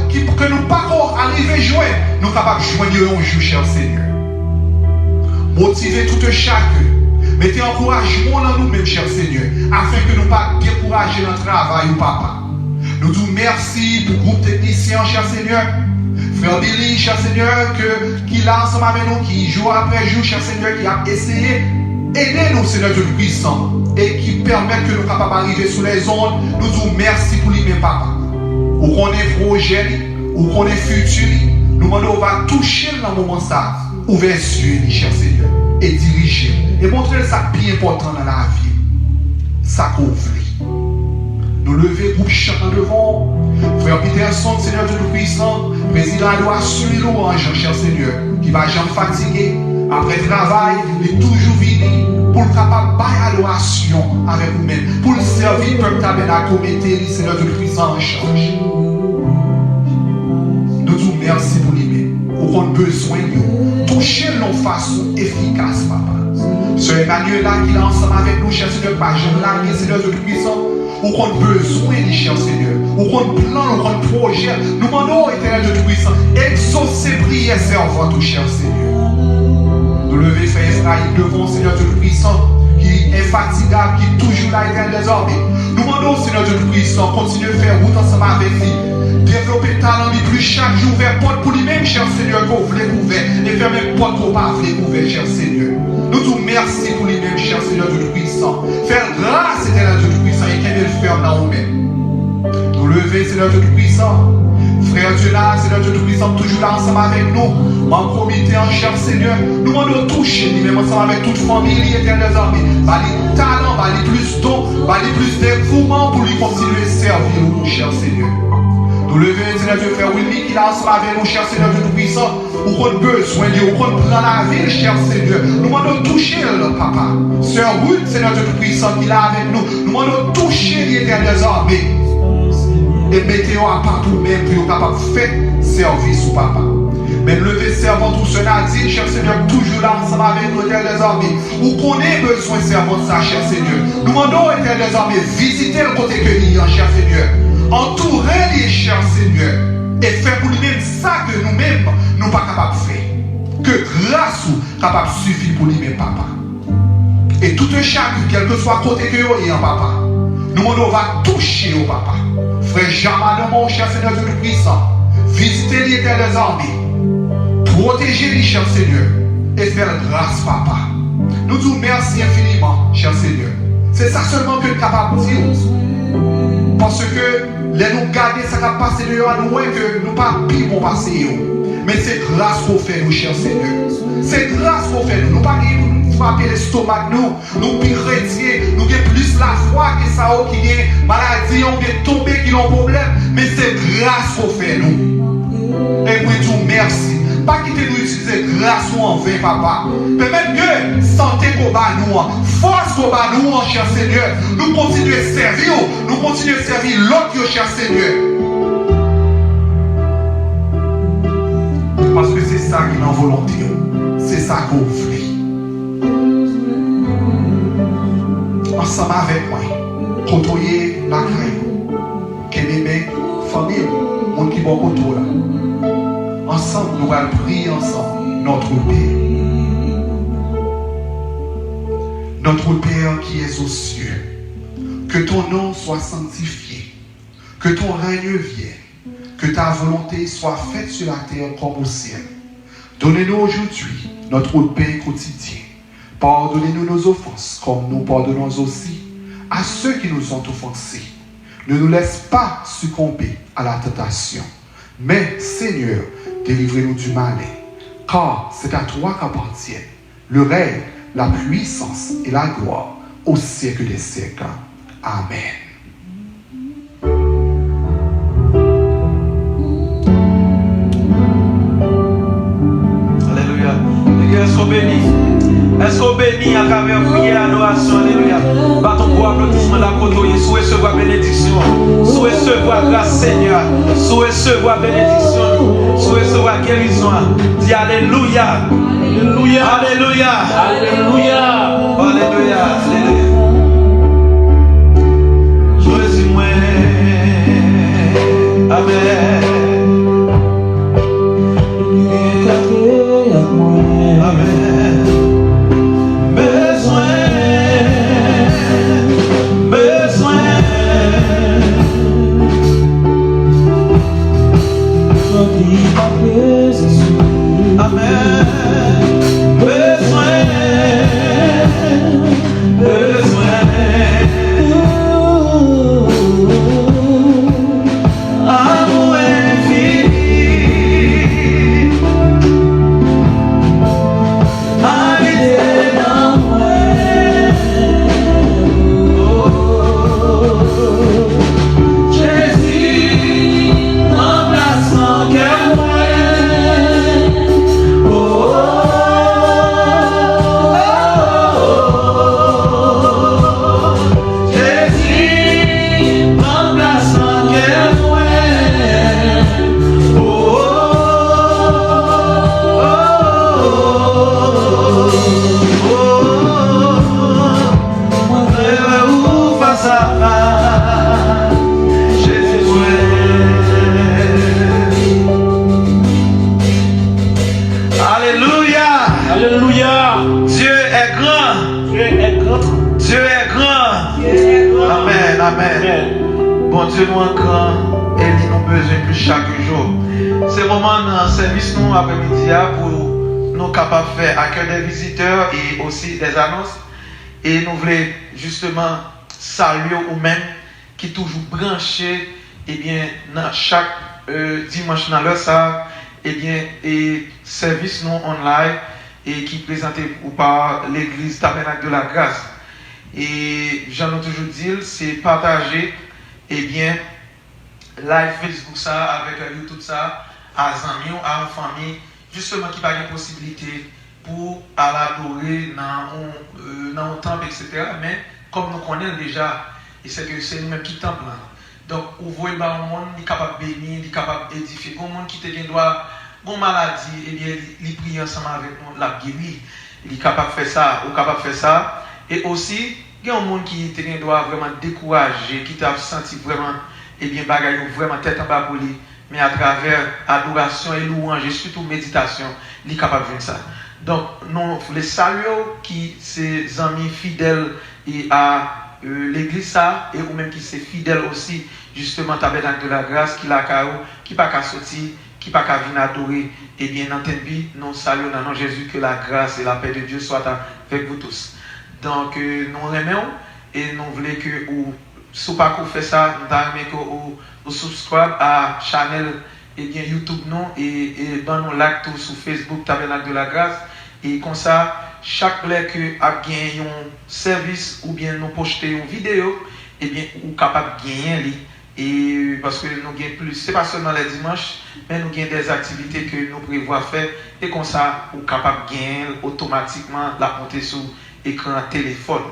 que nous ne pas arriver à jouer, nous sommes capables de joindre un jour, cher Seigneur. Motivez tout chacun. Mettez encouragement dans nous-mêmes, cher Seigneur, afin que nous ne pas décourager notre travail, papa. Nous vous remercions pour le groupe technicien, cher Seigneur. Frère Billy, cher Seigneur, qui l'a ensemble avec nous, qui jour après jour, cher Seigneur, qui a essayé d'aider nous, Seigneur Dieu puissant, et qui permet que nous soyons capables d'arriver sur les ondes. Nous vous remercions pour lui-même, papa. Ou qu'on est projet, ou qu'on est futur, nous demandons, on va toucher dans le moment ça. Ouvrez les yeux, cher Seigneur, et dirigez. Et montrez ça bien important dans la vie. Ça qu'on veut. Nous lever groupe chacun devant. Frère Peterson, Seigneur Dieu Tout-Puissant, président doit suivre louange, cher Seigneur, qui va jamais fatiguer. Après le travail, il est toujours venu pour le capable de adoration avec vous-même, pour le servir comme tabernacle, mettez Seigneur Dieu Tout-Puissant en charge. Nous vous remercions pour lui-même. Nous avons besoin de nous. Toucher nos façons efficaces, papa. Ce Emmanuel-là qui est ensemble avec nous, cher Seigneur, pas jamais là, Seigneur Dieu Tout-Puissant. Nous avons besoin de cher Seigneur. Nous avons plan, nous avons projet. Nous demandons, éternel Dieu Tout-Puissant, exaucer, prier, servant, tout cher Seigneur. Nous lever, frère Israël, devant Seigneur Dieu Tout-Puissant, qui est infatigable, qui est toujours là, éternel désormais. Nous demandons, Seigneur Dieu Tout-Puissant, continuer à faire route ensemble avec lui. Développer talent plus chaque jour, vers porte pour lui-même, cher Seigneur, qu'on voulait ouvert, et faire même porte qu'on pas voulait ouvert, cher Seigneur. Nous te remercions pour lui-même, cher Seigneur Dieu Tout-Puissant. Faire grâce, Seigneur Dieu Tout-Puissant, et qu'il le faire dans nous-mêmes. Nous lever, Seigneur Dieu Tout-Puissant. Frère Dieu là, Seigneur Dieu Tout-Puissant, toujours là ensemble avec nous. En comité, en cher Seigneur. Nous demandons toucher, lui-même ensemble avec toute famille, éternelle armée. Bali talent, bali plus d'eau, bali plus dévouement pour lui continuer à servir, nous, cher Seigneur. Nous levons, Seigneur Dieu, frère Willy, qui l'a ensemble avec nous, cher Seigneur Dieu Tout-Puissant. Nous avons besoin de nous, nous prendre la ville, cher Seigneur. Nous demandons toucher le papa. Sœur Ruth, Seigneur Dieu Tout-Puissant, qui est là avec nous. Nous demandons toucher l'éternelle armée. Et mettez-vous à part pour même pour capable de faire service au papa. Mais lever servant tout cela dit, cher Seigneur, toujours là ensemble avec nous, éternelles armées. Où qu'on ait besoin de servant de ça, cher Seigneur. Nous demandons, éternelles armées, visiter le côté que nous avons, cher Seigneur. Entourer les cher Seigneur. Et faire pour lui-même ça que nous-mêmes, nous ne sommes pas capables de faire. Que grâce ou capable de suffire pour lui-même, papa. Et tout un chacun, quel que soit côté que nous ayons, papa. Nous on va toucher au papa. Frère Jamal, mon cher Seigneur Dieu Tout-Puissant. Visiter les éternelles armées. Protéger les chers Seigneur. Et faire grâce, papa. Nous vous remercions infiniment, cher Seigneur. C'est ça seulement que nous sommes capables de dire. Parce que les nous garder, ça va passer de à nous que nous pas pire pour passer. Mais c'est grâce qu'on fait, nous, cher Seigneur. C'est grâce qu'on fait, nous. Nous pas frapper l'estomac nous plus chrétiens, nous avons plus la foi que ça qui est maladie, on vient tomber qui ont problème, mais c'est grâce qu'on fait nous. Et moi je vous merci. Pas quitter nous utiliser grâce ou en vain, papa. Permettre que santé qu'on bat nous, force qu'on bat nous, cher Seigneur. Nous continuons à servir, nous continuons à servir l'autre, cher Seigneur. Parce que c'est ça qui est en volonté. C'est ça qu'on voulait. Ensemble avec moi, côtoyer la crainte, qu'elle aime, famille, monde qui va côté là. Ensemble, nous allons prier ensemble, notre Père. Notre Père qui es aux cieux, que ton nom soit sanctifié, que ton règne vienne, que ta volonté soit faite sur la terre comme au ciel. Donnez-nous aujourd'hui notre pain quotidien. Pardonnez-nous nos offenses, comme nous pardonnons aussi à ceux qui nous ont offensés. Ne nous laisse pas succomber à la tentation, mais Seigneur, délivrez-nous du malin, car c'est à toi qu'appartiennent le règne, la puissance et la gloire au siècle des siècles. Amen.
Alléluia. Est-ce qu'on bénit? Est-ce qu'on bénit à travers prière, adoration? Alléluia. Battons pour applaudissement la côtoyer. Sous recevoir bénédiction. Sous recevoir grâce Seigneur. Sous recevoir bénédiction. Sous recevoir guérison. Dis Alléluia. Alléluia. Alléluia. Alléluia. Alléluia. Alléluia. Choisis-moi. Amen. Amen. Bon Dieu nous encore et il nous besoin plus chaque jour. C'est le moment dans le service nous après-midi pour nous capables de faire accueil des visiteurs et aussi des annonces. Et nous voulons justement saluer vous-même qui toujours branché dans chaque dimanche dans l'heure ça et service nous online et qui présenté par l'église Tabernacle de la Grâce. Et j'en ai toujours dit, c'est partager live Facebook ça avec YouTube ça à amis à une famille justement qui n'a pas de possibilité pour l'adorer dans un temple etc. Mais comme nous connaissons déjà et c'est que c'est nous-mêmes qui temple là. Donc vous voyez un monde qui est capable de bénir, qui est capable d'édifier, un monde qui te gagne droit une maladie il prie ensemble avec nous la guérir, il est capable de faire ça ou capable de faire ça. Et aussi, il y a un monde qui doit vraiment décourager, qui t'a senti vraiment, bagaille vraiment tête en bas pour lui, mais à travers adoration et louange, et surtout méditation, il est capable de faire ça. Donc, nous les saluons qui ces amis fidèles et à l'église ça, et ou même qui sont fidèles aussi, justement, Tabernacle de la Grâce, qui l'a qui pas qu'à sortir, qui pas qu'à venir adorer, et bien entendu, nous saluons dans le nom de Jésus que la grâce et la paix de Dieu soient avec vous tous. Donc, nous aimons et nous voulons que vous, si vous ne faites pas ça, nous aimons que vous subscribez à la chaîne YouTube nous et nous like tout sur Facebook Tabernacle de la Grâce et comme ça
chaque blé que a gagné un service ou bien nous poster une vidéo, et bien ou capable de gagner et parce que nous gagnons plus, c'est pas seulement les dimanches, mais nous gagnons des activités que nous prévoyons faire et comme ça, nous capable de gagner automatiquement la montée sur écran téléphone.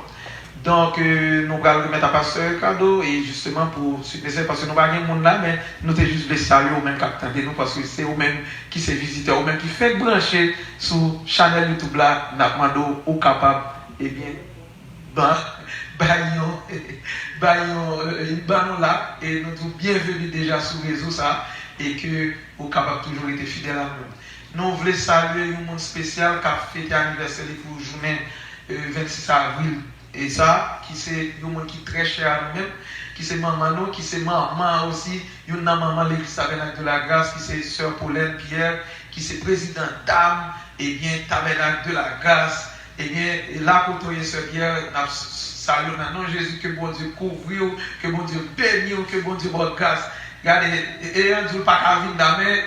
Donc, nous allons remettre à pasteur un cadeau et justement pour supprimer parce que nous n'avons pas de monde là, mais nous sommes juste les saluer au même capitaine de nous parce que c'est eux-mêmes qui sont visiteurs, eux-mêmes qui fait brancher sur la chaîne YouTube là, nous demandons aux capables, eh bien, baillons là et nous sommes bienvenus déjà sur le réseau ça et que vous capable toujours été fidèle à nous. Nous voulons saluer un monde spécial qui a fêté l'anniversaire pour la journée 26 avril. Et ça, qui c'est un monde qui est très cher à nous-mêmes, qui c'est maman, qui c'est maman aussi, il y a une maman de l'église Tabernacle de la Grâce, qui c'est sœur Pauline Pierre, qui c'est président dame, et bien Tabernacle de la Grâce, et bien là, pour toi, sœur Pierre, salut dans le nom de Jésus, que bon Dieu couvre, que bon Dieu bénisse, que bon Dieu bonne grâce. Regardez, et un jour, pas qu'à vivre d'amé,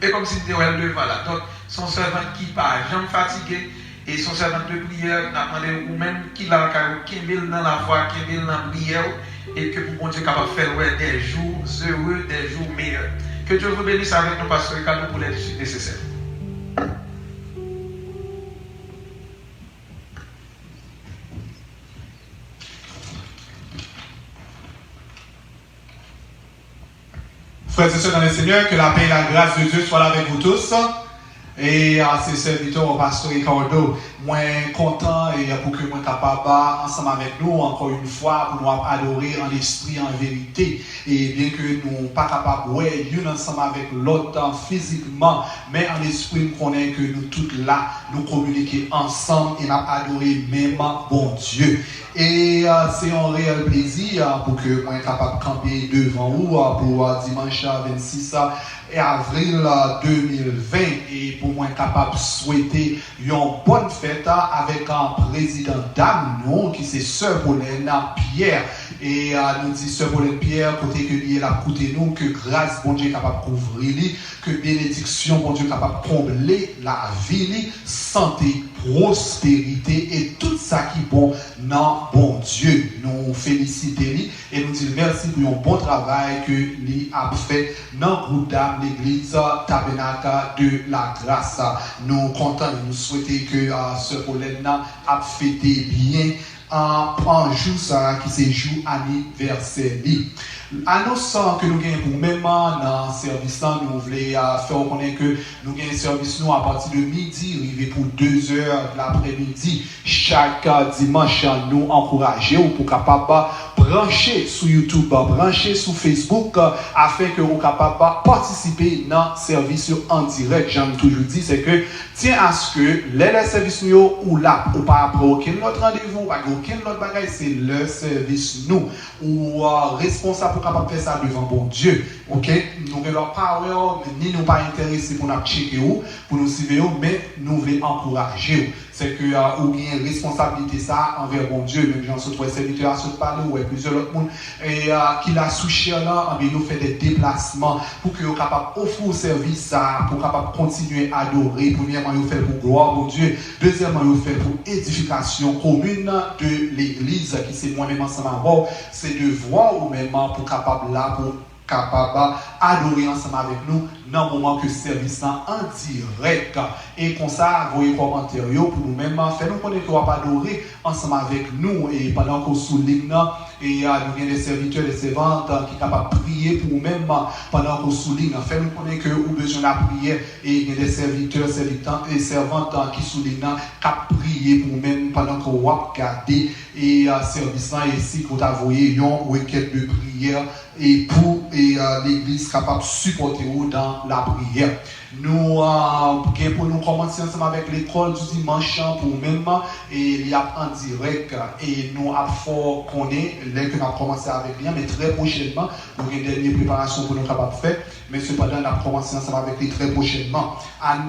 et comme si c'était devant là. Donc, son servant qui part, jamais fatigué, et son servant de prière, n'a demandé ou même qu'il a dans la foi, qu'il dans la prière, et que pour bon Dieu capable de faire des jours heureux, des jours meilleurs. Que Dieu vous bénisse avec nos pasteurs et pour les suites nécessaires.
Frères et sœurs dans le Seigneur, que la paix et la grâce de Dieu soient là avec vous tous. Et à ces serviteurs, au pasteur Ricardo, moi content et pour que moi capable ensemble avec nous encore une fois pour nous adorer en esprit, en vérité. Et bien que nous pas capables ouais l'un ensemble avec l'autre physiquement, mais en esprit nous connaissons que nous tous là nous communiquer ensemble et nous adorer même bon Dieu. Et c'est un réel plaisir pour que moi capable de camper devant vous pour dimanche 26 avril 2020 et pour moi capable de souhaiter une bonne fête avec un président dame nous qui c'est sœur Pauline Pierre et nous dit sœur Pauline Pierre côté que lié la côté nous que grâce bon Dieu capable de couvrir que bénédiction bon Dieu capable de combler la vie santé prospérité et tout ça qui est bon non bon Dieu nous féliciter et nous dire merci pour un bon travail que lui a fait dans le groupe d'âme l'église Tabernacle de la Grâce. Nous comptons nous souhaiter que ce Pauline a fêté bien en jour ça qui c'est jour anniversaire. Annonçant que nous gagnons pour même dans le service, nous voulons faire connaître que nous gagnons un service nous à partir de midi, arrivé pour 2h de l'après-midi. Chaque dimanche, nous encourager pour capable brancher sur YouTube, brancher sur Facebook, afin que vous capable participer dans le service en direct. J'aime toujours dit, c'est que tiens à ce que les services nous ou là, ou pas après aucun autre rendez-vous, aucun autre bagage, c'est le service nous ou responsable pour capable faire ça devant bon Dieu. OK, nous ne leur pas ni nous pas intéressés pour nous checker ou pour nous suivre, mais nous voulons encourager. C'est que ou bien responsabilité ça envers bon Dieu, même gens sont serviteurs à se parler ou plusieurs autres monde et qui la sous là, nous fait des déplacements pour que vous capable offrir service ça, pour capable continuer à adorer. Premièrement, vous fait pour gloire bon Dieu. Deuxièmement, vous fait pour édification commune de l'église qui c'est moi-même ensemble avant, c'est de voir ou même pour capable là pour capable adorer ensemble avec nous dans le moment que le service est en direct. Et comme ça, voyez commentaires pour nous-mêmes, faire nous connaître qu'on va adorer ensemble avec nous. Et pendant qu'on souligne, et nous avons des serviteurs, des servantes qui sont capables de prier pour nous-mêmes pendant qu'on souligne. Faire nous connaître que nous avons besoin de prier. Et il y a des serviteurs, et servantes qui soulignent, qui prier pour nous-mêmes pendant qu'on va regarder et service ici, qu'on a envoyé une requête de prière et pour l'église capable de supporter dans la prière. Nous pour nous commencer ensemble avec l'école du dimanche pour même et il y a en direct et nous avons fort connaît les que nous avons commencé avec rien mais très prochainement nous avons une dernière préparation pour nous capables de faire mais cependant nous avons commencé ensemble avec les très prochainement.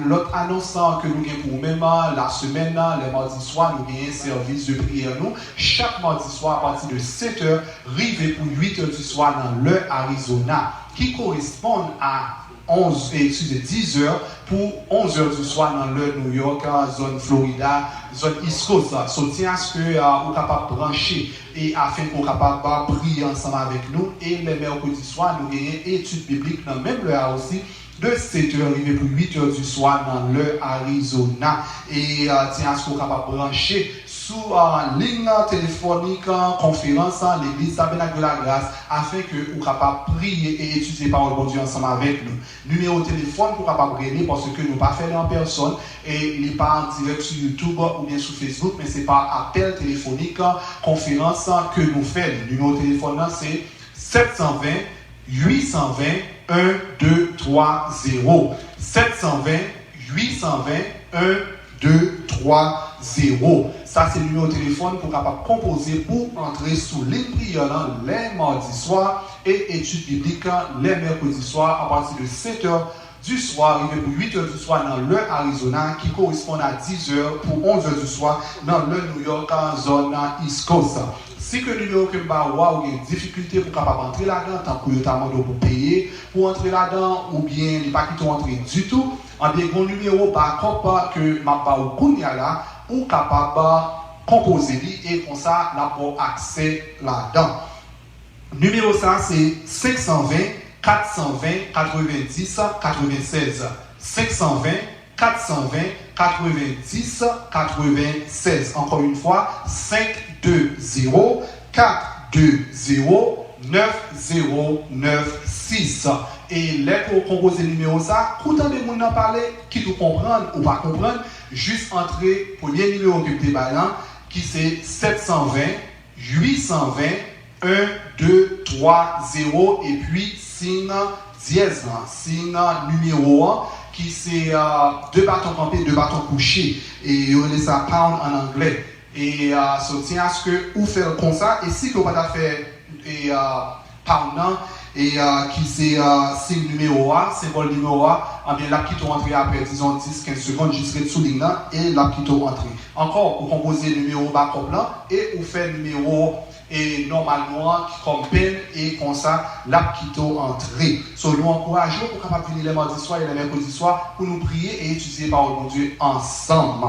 L'autre annonçant que nous avons pour même la semaine les mardis soirs nous avons un service de prière nous chaque mardi soir à partir de 7h arrivé pour 8h du soir dans l'heure Arizona qui correspond à 10h pour 11h du soir dans l'heure New York, zone Florida, zone East Coast. So, tiens à ce que vous êtes capable de brancher et afin que vous êtes capable de prier ensemble avec nous. Et le mercredi soir, nous avons une étude biblique dans le même heure aussi, de 7h arrivé pour 8h du soir dans l'heure Arizona. Et tiens à ce que vous êtes capable de brancher sous ligne téléphonique, conférence, l'église Tabernacle de la Grâce, afin que vous soyez capable de prier et étudier la parole de Dieu ensemble avec nous. Numéro de téléphone pour capable de régler parce que nous ne pas faire en personne et il n'est pas en direct sur YouTube ou bien sur Facebook, mais c'est par appel téléphonique, conférence que nous faisons. Le numéro de téléphone c'est 720 820 1230. 720 820 1230. Ça, c'est le numéro de téléphone pour capable composer pour entrer sous les prières les mardis soirs et études bibliques les mercredis soirs à partir de 7h du soir, arrivé pour 8h du soir dans l'heure Arizona qui correspond à 10h pour 11h du soir dans l'heure New York en zone East Coast. Si que le numéro que vous avez une difficulté pour capable entrer là-dedans, tant que vous pour payer pour entrer là-dedans ou bien il pas qui entrer du tout, en bien un numéro backup que m'a pas ou là ou capable composer et comme ça là pour accès là-dedans. Numéro ça c'est 520 420 90 96. 520 420 90 96. Encore une fois 520 420 9096. Et là pour composer le numéro ça, quand des gens en parler qui nous comprendre ou pas comprendre, juste entrer premier numéro que vous avez qui c'est 720 820 1230 et puis signe dièse, signe numéro 1 qui c'est deux bâtons campés, deux bâtons couchés et on dit ça pound en anglais et ça tient à ce que vous faites comme ça et si vous n'avez pas fait pound et qui c'est signe numéro 1, symbole numéro 1, eh bien là qui t'ont entré après disons 10-15 secondes jusqu'à sous ligne et là qui t'ont entré. Encore, vous composez le numéro backup là et vous faites le numéro et normalement comme peine et comme ça là qui t'ont entré. So, nous encourageons pour capable venir les mardis soirs et les mercredis soirs pour nous prier et étudier la parole de Dieu ensemble.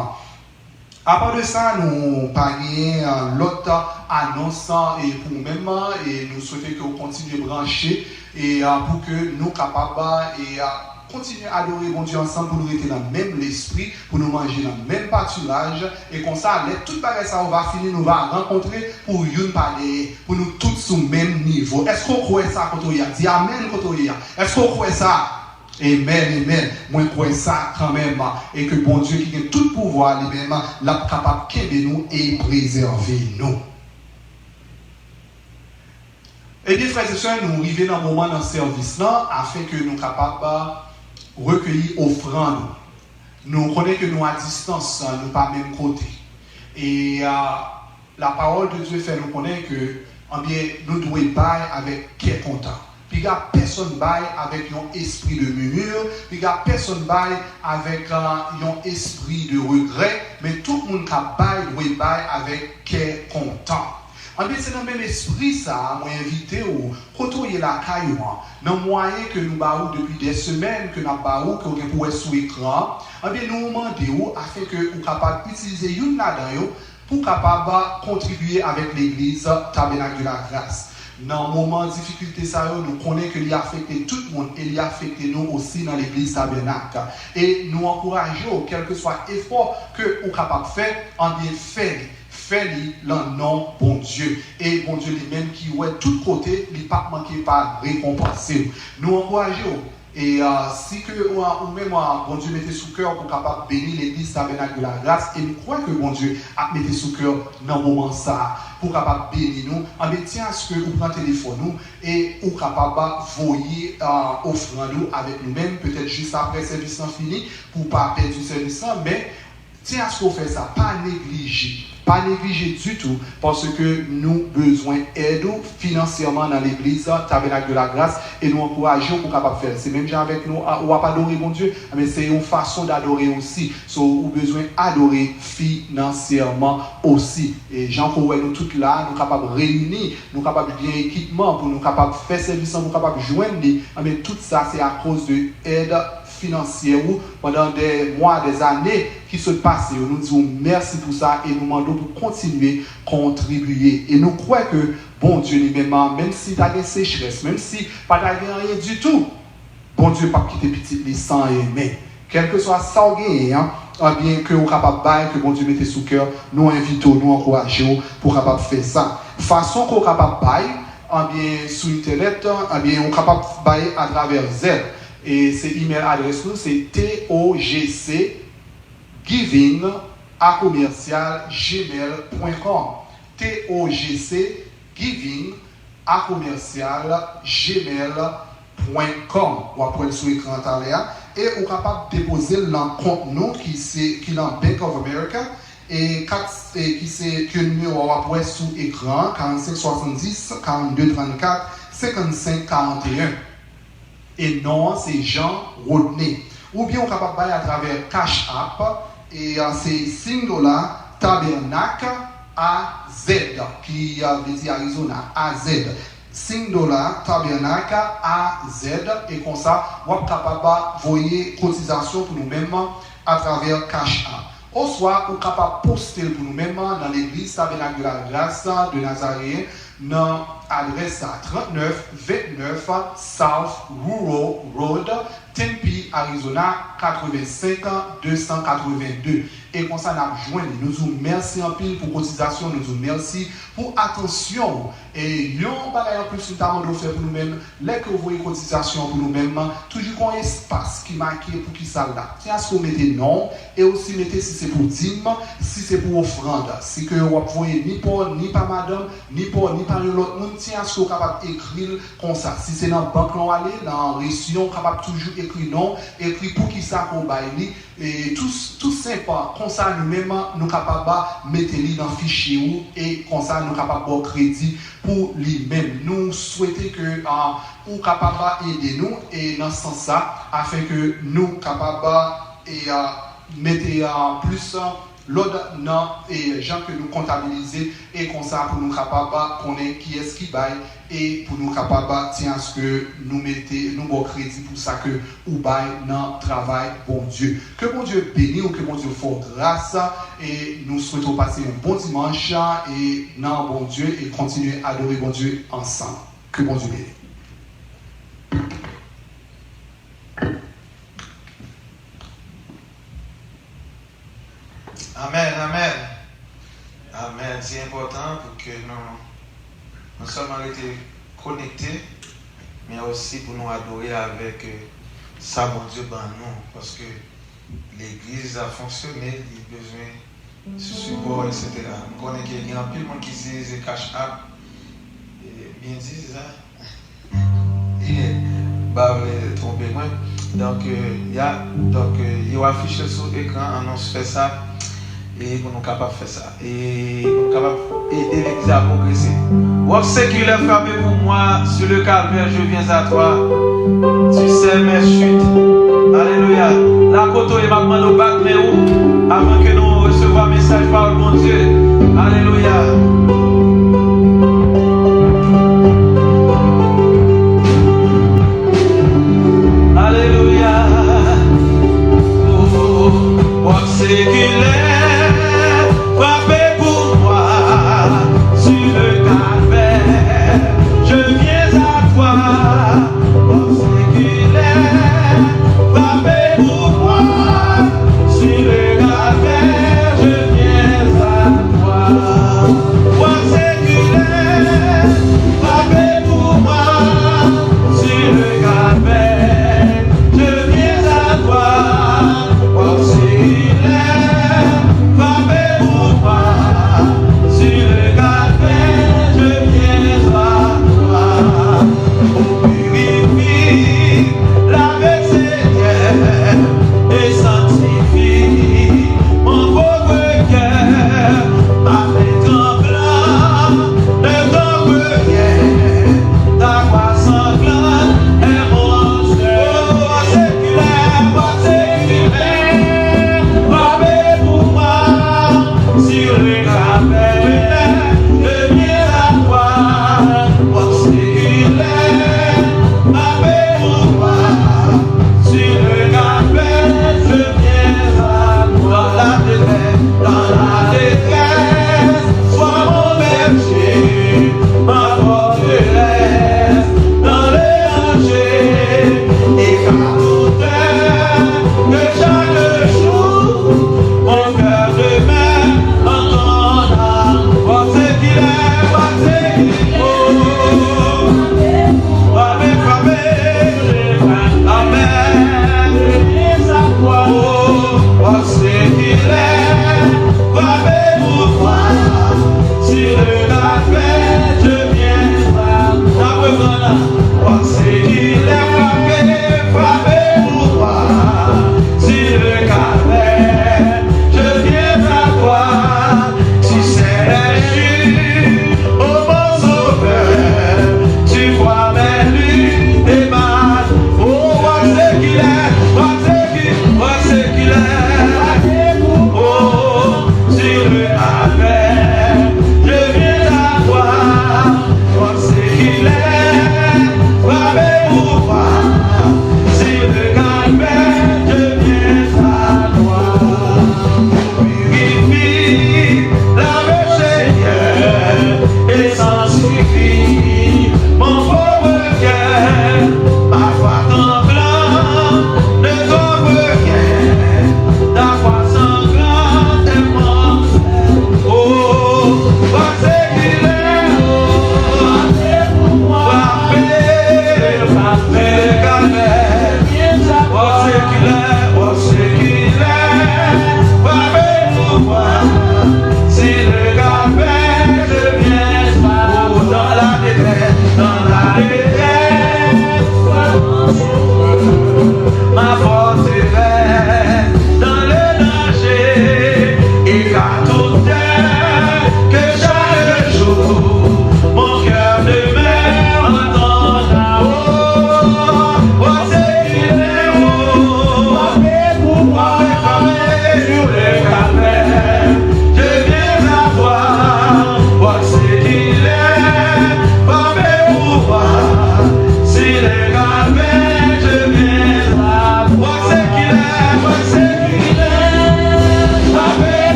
À part de ça, nous parlons l'autre annonce et pour nous-mêmes et nous souhaitons que vous continuez de brancher et pour que nous capables et continuer à adorer bon Dieu ensemble pour nous rester dans le même l'esprit, pour nous manger dans le même pâturage et comme ça, tout bagage ça on va finir, nous va rencontrer pour une parler, pour nous tous sur le même niveau. Est-ce qu'on croit ça quand on y a? Dis amen quand on y a. Est-ce qu'on croit ça? Amen, amen. Moi, je crois ça quand même. Et que bon Dieu qui a tout pouvoir, lui-même, l'a capable de nous et préserver nous. Et bien, frères et sœurs, nous arrivons dans un moment dans le service là, afin que nous soyons capables de recueillir offrandes. Nous connaissons que nous à distance, nous pas même côté. Et la parole de Dieu fait nous connaître que bien, nous devons bailler avec quel content. Puis il n'y a personne baille avec un esprit de murmure, puis il n'y a personne baille avec un esprit de regret, mais tout le monde qui baille avec quel content. En fait, c'est dans le même esprit ça, moi invité ou côtoyer la caillou, dans le moyen que nous baillons depuis des semaines que nous baillons que vous pouvez sous écran, en bien nous demandons afin que vous capable d'utiliser une là-dedans pour capable contribuer avec l'église Tabernacle de la Grâce. Dans le moment de difficulté, nous connaissons qu'il a affecté tout le monde et il a affecté nous aussi dans l'église Tabernacle. Et nous encourageons, quel que soit l'effort que vous êtes capable de faire, en bien faites-le dans le nom bon Dieu. Et bon Dieu lui-même qui est de tous côtés, il n'est pas manqué par récompenser. Nous encourageons. Et si que ou même bon Dieu mettez sous cœur pour capable bénir l'église Tabernacle de la Grâce et nous croyons que bon Dieu a mettez sous cœur dans le moment ça pour capable bénir nous en tiens à ce que vous prenez téléphone nous et ou capable voyer offrande nous avec nous-mêmes peut-être juste après le service fini pour pas perdre du service mais tiens à ce qu'on fait ça pas négliger pas négliger du tout parce que nous besoin d'aide financièrement dans l'église Tabernacle de la Grâce et nous encourageons pour capable faire. C'est même gens avec nous, on va pas adorer mon Dieu, mais c'est une façon d'adorer aussi. So, on a besoin d'adorer financièrement aussi. Et Jean Corey, nous tous là, nous capables de réunir, nous capables de bien équipement pour nous capables de faire service, nous capables de joindre. Mais tout ça, c'est à cause de l'aide financière pendant des mois, des années qui se passent. Nous disons merci pour ça et nous demandons pour continuer à contribuer. Et nous croyons que, bon Dieu, même si tu as des sécheresses, même si tu n'as rien du tout, bon Dieu, pas quitter petit les sans aimer. Quel que soit ça, bien que vous capable de que bon Dieu mette sous cœur, nous invitons, nous encourageons pour capable faire ça. Façon qu'on capable de bien sur internet, bien on capable de à travers Zelle. Et c'est email adresse nous, c'est togcgiving@gmail.com. togcgiving@gmail.com. Ou après sur l'écran et on est capable de déposer le compte nous qui est dans Bank of America et qui c'est que numéro après sous écran 45 70 42 34 55 41. Et non, c'est Jean Rodney. Ou bien on est capable de à travers Cash App et c'est $5 Tabernacle AZ qui veut dire Arizona AZ. $5 Tabernacle AZ et comme ça, on est capable de voyer cotisation pour nous-mêmes à travers Cash App. Au soir, on est capable de poster pour nous-mêmes dans l'église Tabernacle de la Grâce de Nazareth dans l'adresse à 3929 South Rural Road, Tempe, Arizona 85 282. Et comme ça, nous avons joint. Nous vous remercions en pile pour cotisation, nous vous remercions pour attention. Et nous avons plus de temps de faire pour nous-mêmes. Dès que vous voyez cotisation pour nous-mêmes, toujours un espace qui marque pour qui ça là. Tiens, ce que vous mettez non, et aussi mettez si c'est pour dîme, si c'est pour offrande. Si que vous voyez ni pour ni par madame, ni pour ni par l'autre monde, tiens, ce que vous êtes capable d'écrire comme ça. Si c'est dans la banque, on va aller, dans la réunion, capable toujours écrire non, écrire pour qui ça qu'on baille. Et tout sympa, comme ça nous-mêmes, nous sommes capables de mettre dans le fichier et comme ça nous sommes capables de crédit pour lui-même. Nous souhaitons que vous soyez capables d'aider nous et dans ce sens-là, afin que nous soyons capables de mettre plus l'autre non et gens que nous comptabilisons et comme ça pour nous capables de connaître qui est-ce qui baille et pour nous capables tiens ce que nous mettez nous bon crédit pour ça que ou baille dans travail bon Dieu. Que bon Dieu bénisse ou que bon Dieu fasse grâce et nous souhaitons passer un bon dimanche et non bon Dieu et continuer à adorer bon Dieu ensemble. Que bon Dieu bénisse.
Amen, amen. Amen. C'est important pour que nous seulement été connectés, mais aussi pour nous adorer avec ça, mon Dieu, ben nous. Parce que l'église a fonctionné, il a besoin de support, etc. Nous connaissons qu'il y a plus de monde qui dit c'est cash app. Bien dit, c'est ça? Et bah, vous trompez moi. Donc, il y a affiché sur l'écran, annonce fait ça. Et pour nous capables de faire ça. Et pour nous capables d'aider l'église à progresser. Ou séculaire frappé pour moi sur le calvaire, je viens à toi. Tu sais mes chutes. Alléluia. La côte est ma demande au bac, mais où? Avant que nous recevions un message par le bon Dieu. Alléluia. Alléluia. Oh, séculaire. Frappez pour moi sur le calvaire, je viens à toi, oh séculaire. Frappez pour moi sur le calvaire, je viens à toi.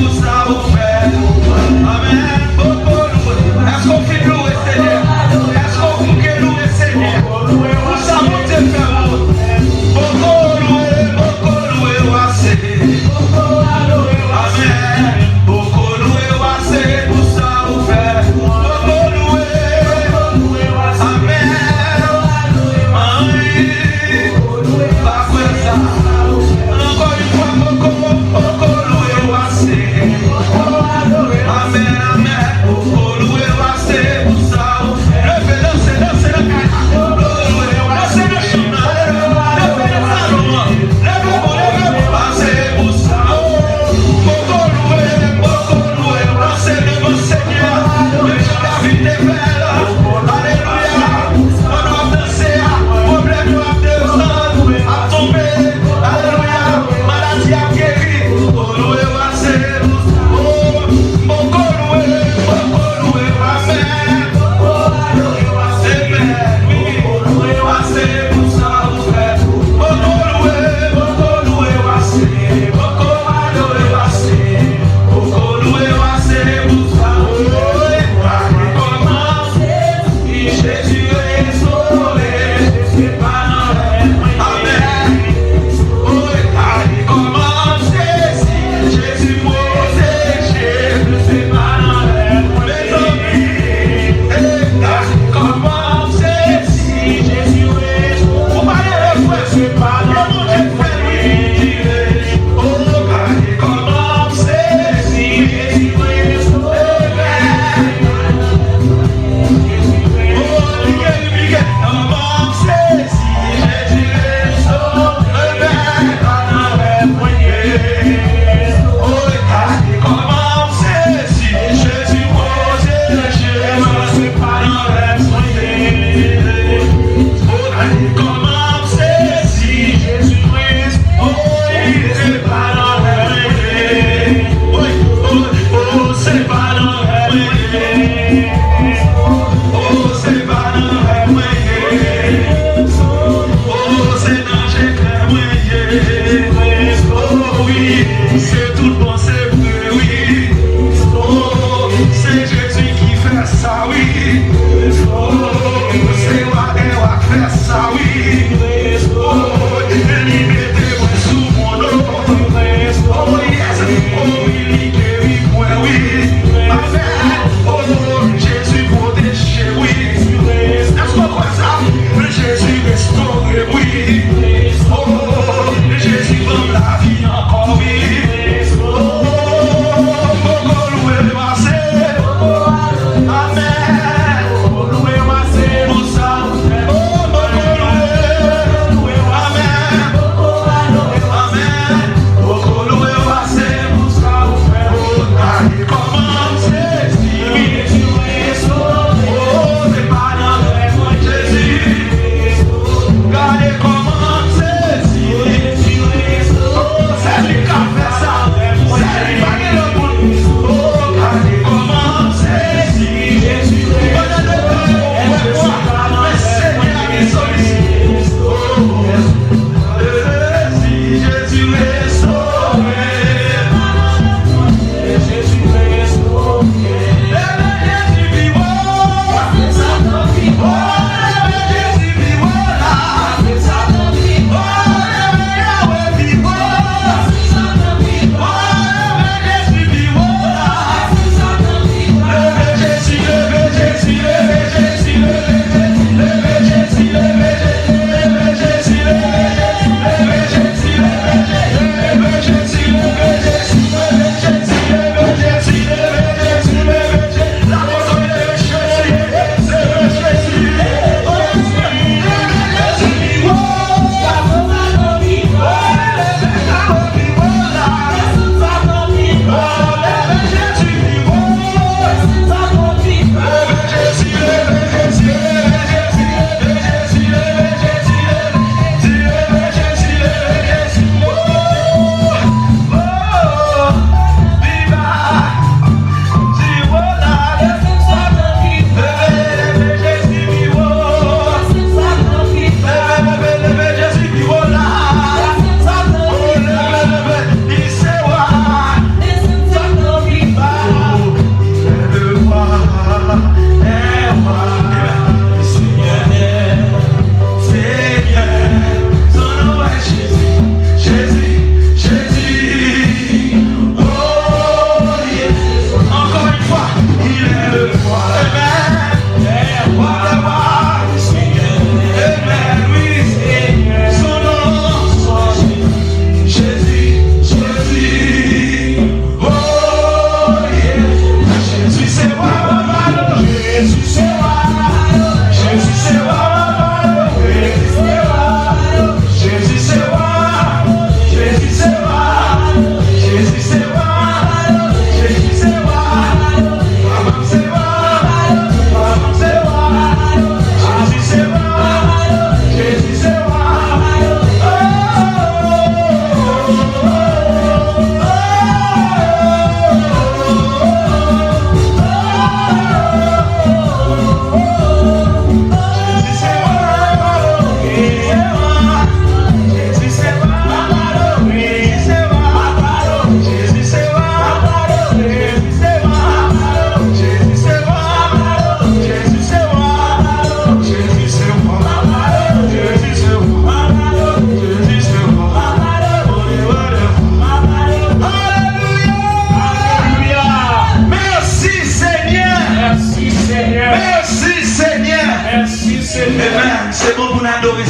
tout ça vous fait. Amen. Est-ce qu'on fait louer Seigneur? Est-ce qu'on peut louer Seigneur? Pour ça mon Dieu fait bon. Beaucoup louer, assez. Amen. Beaucoup louer, assez. Pour ça vous fait. Beaucoup louer. Amen. Pas comme ça. Encore une fois, beaucoup louer, assez.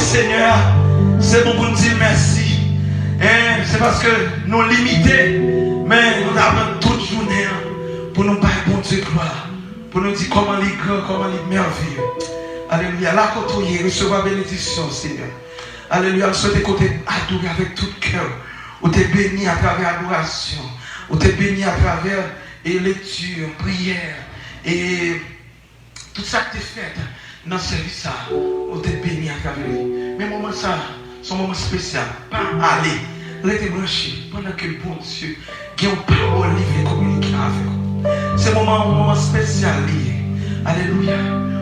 Seigneur, c'est bon pour nous dire merci. Hein? C'est parce que nous limités, mais nous avons toute journée pour nous parler bon Dieu gloire. Pour nous dire comment il est grand, comment il est merveilleux. Alléluia. Là, quand on y recevoir bénédiction, Seigneur. Alléluia. Nous souhaitons côté adorer avec tout cœur. Ou t'es béni à travers l'adoration. Ou t'es béni à travers lecture, prière. Et tout ça que tu fait dans ce service, ou t'es béni à travers lui. Mais moment ça, c'est un moment spécial. Pas aller. Restez branché pendant que le bon Dieu qui a une parole livrée communiquer avec vous. C'est un moment spécial lié. Alléluia.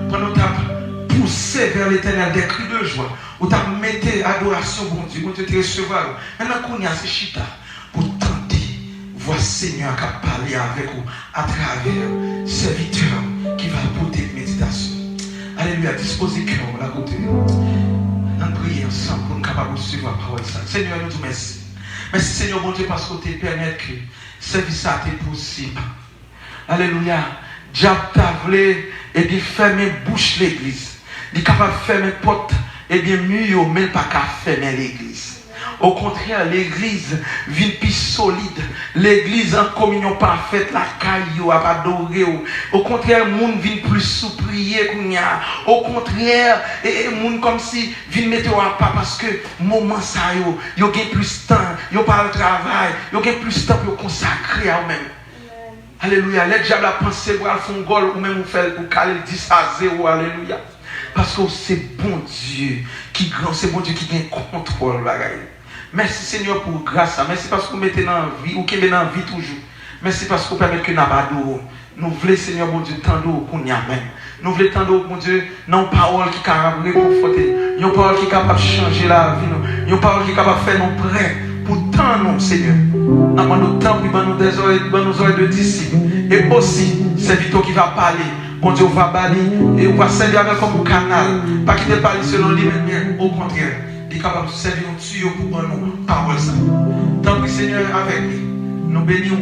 Pendant que tu as poussé vers l'éternel des cris de joie, où tu as mis adoration, bon Dieu, où tu te recevoir. Maintenant qu'on y a ces chita pour tenter, voir Seigneur qui a parlé avec vous à travers serviteur qui va porter méditation. Alléluia. Disposez cœur la côté. Nous prions ensemble pour nous capables de suivre la parole. Seigneur, nous te remercions. Merci Seigneur, bon Dieu, parce que tu permets que le service a été possible. Alléluia. Diable t'a voulu et bien fermer bouche l'église. Il est capable de fermer porte et bien mieux, mais il pas qu'à fermer l'église. Au contraire, l'église vient plus solide. L'église en communion parfaite, la caillou a pas adoré. Au contraire, le monde vient plus sous-prier qu'on y a. Au contraire, le monde comme si vient mettre à pas parce que moment ça yo gagne plus de temps, yo pas le travail, yo gagne plus de temps pour consacrer à eux-mêmes. Alléluia. Les diables a pensé pour faire un goal ou même faire pour caler 10 à 0. Alléluia. Parce que c'est bon Dieu qui grand, c'est bon Dieu qui gagne contrôle bagaille. Merci Seigneur pour grâce. Merci parce que vous mettez dans la vie, ou qui met dans la vie toujours. Merci parce que vous permettez que nous abadons. Nous voulons Seigneur bon Dieu tant d'eau qu'on y a même. Nous voulons tant d'eau bon Dieu, non parole qui est capable de réconforter, une parole qui est capable de changer la vie, une parole qui est capable de faire nos prêts pour tant nous Seigneur. Nous demandons tant pour nous des oreilles de disciples et aussi serviteur qui va parler. Bon Dieu va parler et on va servir avec comme un canal. Pas qu'il ne parle selon lui-même, au contraire. Il est capable de servir un tuyau pour nous parole ça. Tant que Seigneur avec nous, nous bénissons,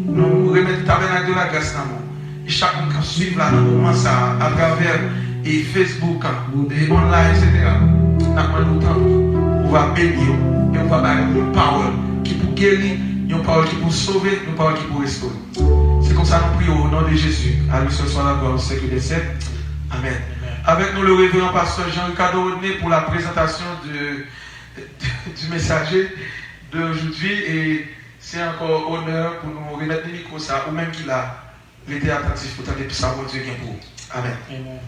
nous remettons le tabernacle de la grâce dans nous. Et chacun qui suit là dans le moment ça à travers et Facebook, et online, etc. Nous demandons tant on va bénir et on va parler une parole qui peut guérir, une parole qui peut sauver, une parole qui peut restaurer. C'est comme ça nous prions au nom de Jésus. À lui ce soir la gloire au siècle des siècles. Amen. Avec nous le révérend pasteur Jean-Ricardo Rodney pour la présentation du messager d'aujourd'hui. Et c'est encore honneur pour nous remettre le micro ça, ou même qu'il a été attentif pour tenter de savoir Dieu qui est pour vous. Amen.
Amen.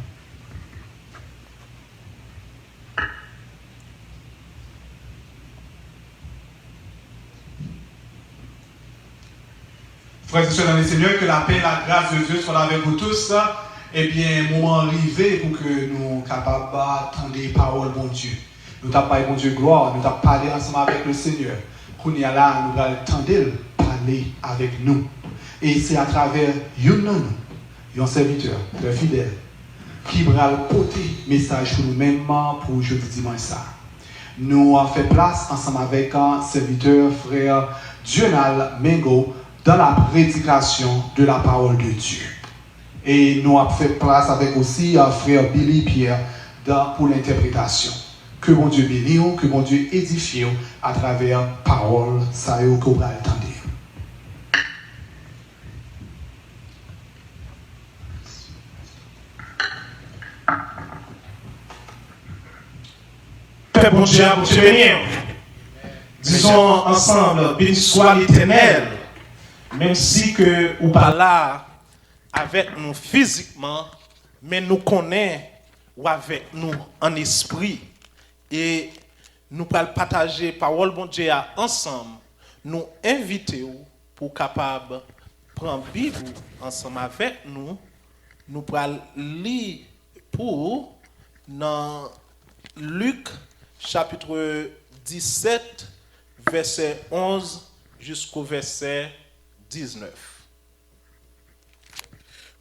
Frères et sœurs dans le Seigneur, que la paix et la grâce de Dieu soient avec vous tous. Eh bien, moment arrivé pour que nous soyons capables d'entendre les paroles de bon Dieu. Nous avons parlé, bon Dieu, gloire, nous avons parlé ensemble avec le Seigneur. Qu'on y a là, nous allons entendre parler avec nous. Et c'est à travers un serviteur, très fidèle, qui va porter message pour nous-mêmes pour jeudi dimanche ça. Nous avons fait place ensemble avec un serviteur, frère Dional Mengo, dans la prédication de la parole de Dieu. Et nous avons fait place avec aussi frère Billy Pierre pour l'interprétation. Que mon Dieu bénisse, que mon Dieu édifie à travers la parole, ça y est, que vous allez entendre.
Père bon Dieu, pour te bénir. Disons ensemble, béni soit l'Éternel, même si que ou pas là avec nous physiquement, mais nous connaissons ou avec nous en esprit. Et nous pourrons partager parole bon Dieu ensemble, nous inviter pour capable prendre Bible ensemble avec nous, nous pourrons lire pour dans Luc chapitre 17 verset 11 jusqu'au verset 19.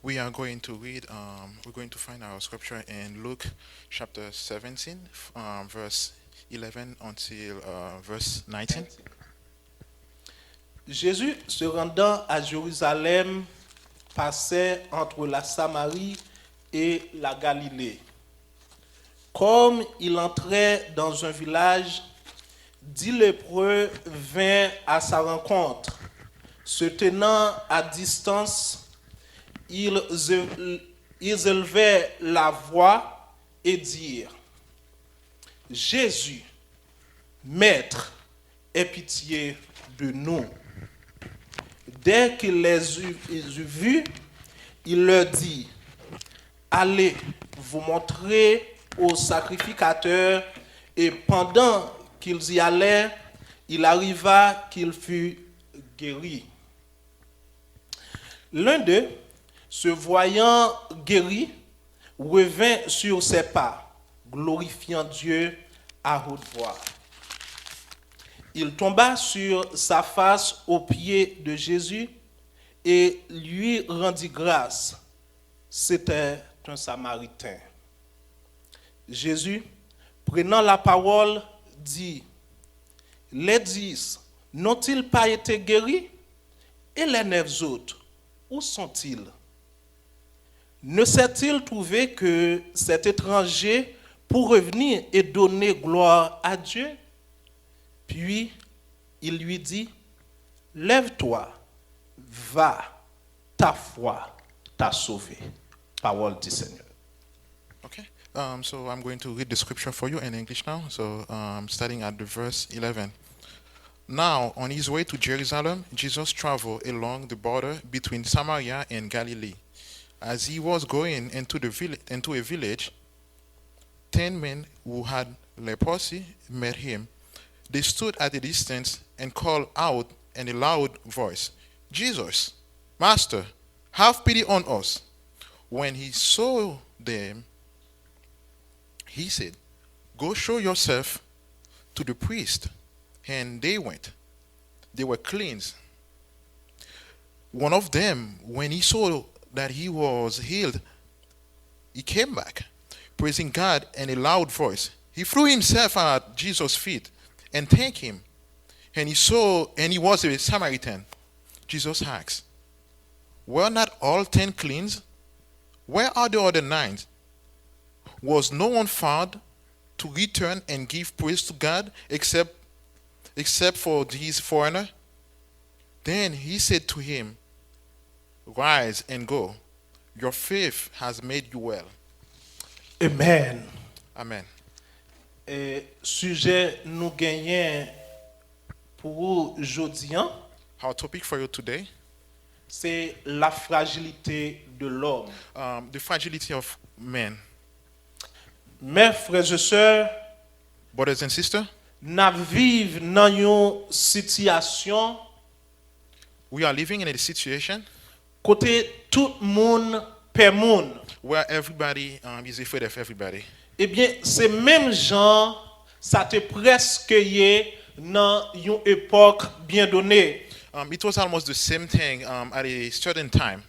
We are going to read, we're going to find our scripture in Luke chapter 17, verse 11 until verse 19.
Jésus, se rendant à Jérusalem, passait entre la Samarie et la Galilée. Comme il entrait dans un village, 10 lépreux vinrent à sa rencontre. Se tenant à distance, ils élevaient la voix et dirent: Jésus, Maître, aie pitié de nous. Dès qu'il les eut vus, il leur dit: Allez vous montrer au sacrificateur. Et pendant qu'ils y allaient, il arriva qu'il fut guéri. L'un d'eux, se voyant guéri, revint sur ses pas, glorifiant Dieu à haute voix. Il tomba sur sa face aux pieds de Jésus et lui rendit grâce. C'était un Samaritain. Jésus, prenant la parole, dit: Les 10 n'ont-ils pas été guéris? Et les 9 autres, où sont-ils? Ne s'est-il trouvé que cet étranger pour revenir et donner gloire à Dieu? Puis il lui dit: Lève-toi, va, ta foi t'a sauvé. Parole du Seigneur.
Okay. So I'm going to read the scripture for you in English now. So starting at the verse 11. Now, on his way to Jerusalem, Jesus traveled along the border between Samaria and Galilee. As he was going into a village, 10 men who had leprosy met him. They stood at a distance and called out in a loud voice, Jesus, Master, have pity on us. When he saw them, he said, Go show yourself to the priest. And they went. They were cleansed. One of them, when he saw that he was healed, he came back, praising God in a loud voice. He threw himself at Jesus' feet and thanked him. And he was a Samaritan. Jesus asked, Were not all 10 cleansed? Where are the other 9? Was no one found to return and give praise to God except for these foreigner? Then he said to him, Rise and go. Your faith has made you well.
Amen.
Amen.
Sujet nous gagnons pour aujourd'hui,
Our topic for you today,
c'est la fragilité de l'homme.
the fragility of men.
Mes frères et sœurs,
Brothers and sisters,
nous vivons dans une situation
we are living in a situation
côté tout le monde perd monde.
where everybody is afraid of everybody.
Eh bien, c'est même gens, ça te presque yé dans une époque bien donnée.
It was almost the same thing at a certain time.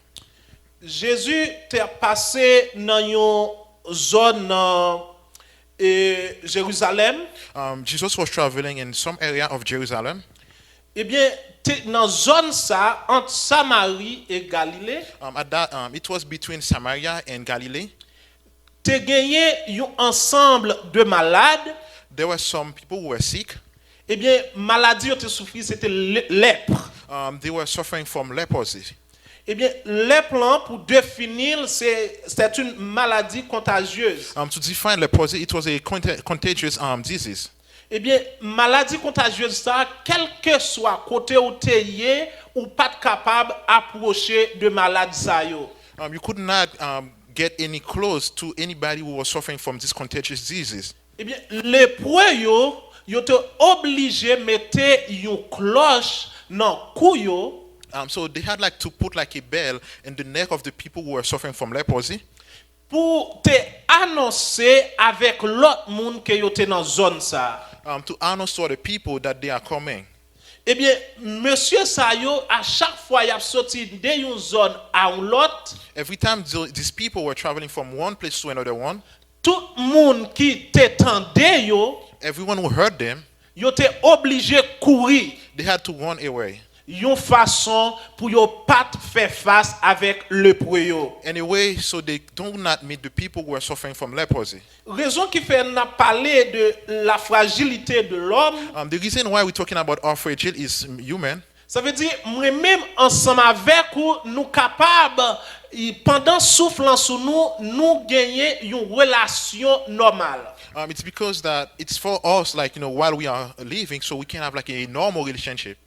Jésus t'est passé dans une zone Jérusalem.
Jesus was traveling in some area of Jerusalem.
Eh bien, dans zone ça entre Samarie et Galilée,
It was between Samaria and Galilee.
t'es gagné un ensemble de malades.
There were some people who were sick.
Eh bien, maladie où tu souffrais, c'était lèpre.
They were suffering from leprosy.
Eh bien, lèpre, pour définir, c'est une maladie contagieuse.
To define leprosy, it was a contagious disease.
Eh bien, maladie contagieuse, ça, quel que soit côté où tu es, ou pas capable d'approcher de maladie ça yo.
You could not get any close to anybody who was suffering from this contagious disease.
Eh bien, les poids yo te obligé mettre une cloche dans cou yo.
So they had like to put like a bell in the neck of the people who were suffering from leprosy.
Pour te annoncer avec l'autre monde que yo te dans zone ça.
To announce to other people that they are coming.
Eh bien, monsieur Sayo, à chaque fois il a sorti de une zone à l'autre,
Every time these people were traveling from one place to another one,
tout le monde qui t'entendait yo,
everyone who heard them,
yo te obligé courir.
they had to run away.
une façon pour yo pas faire face avec le yo.
Anyway, so they do not meet the people who are suffering from leprosy.
Raison qui fait n'a parlé de la fragilité de l'homme,
The reason why we're talking about our fragile is human.
ça veut dire moi-même ensemble avec nous capables pendant soufflant sur nous gagner une relation normale.
It's because that it's for us, like, while we are living, so we can have like a normal relationship.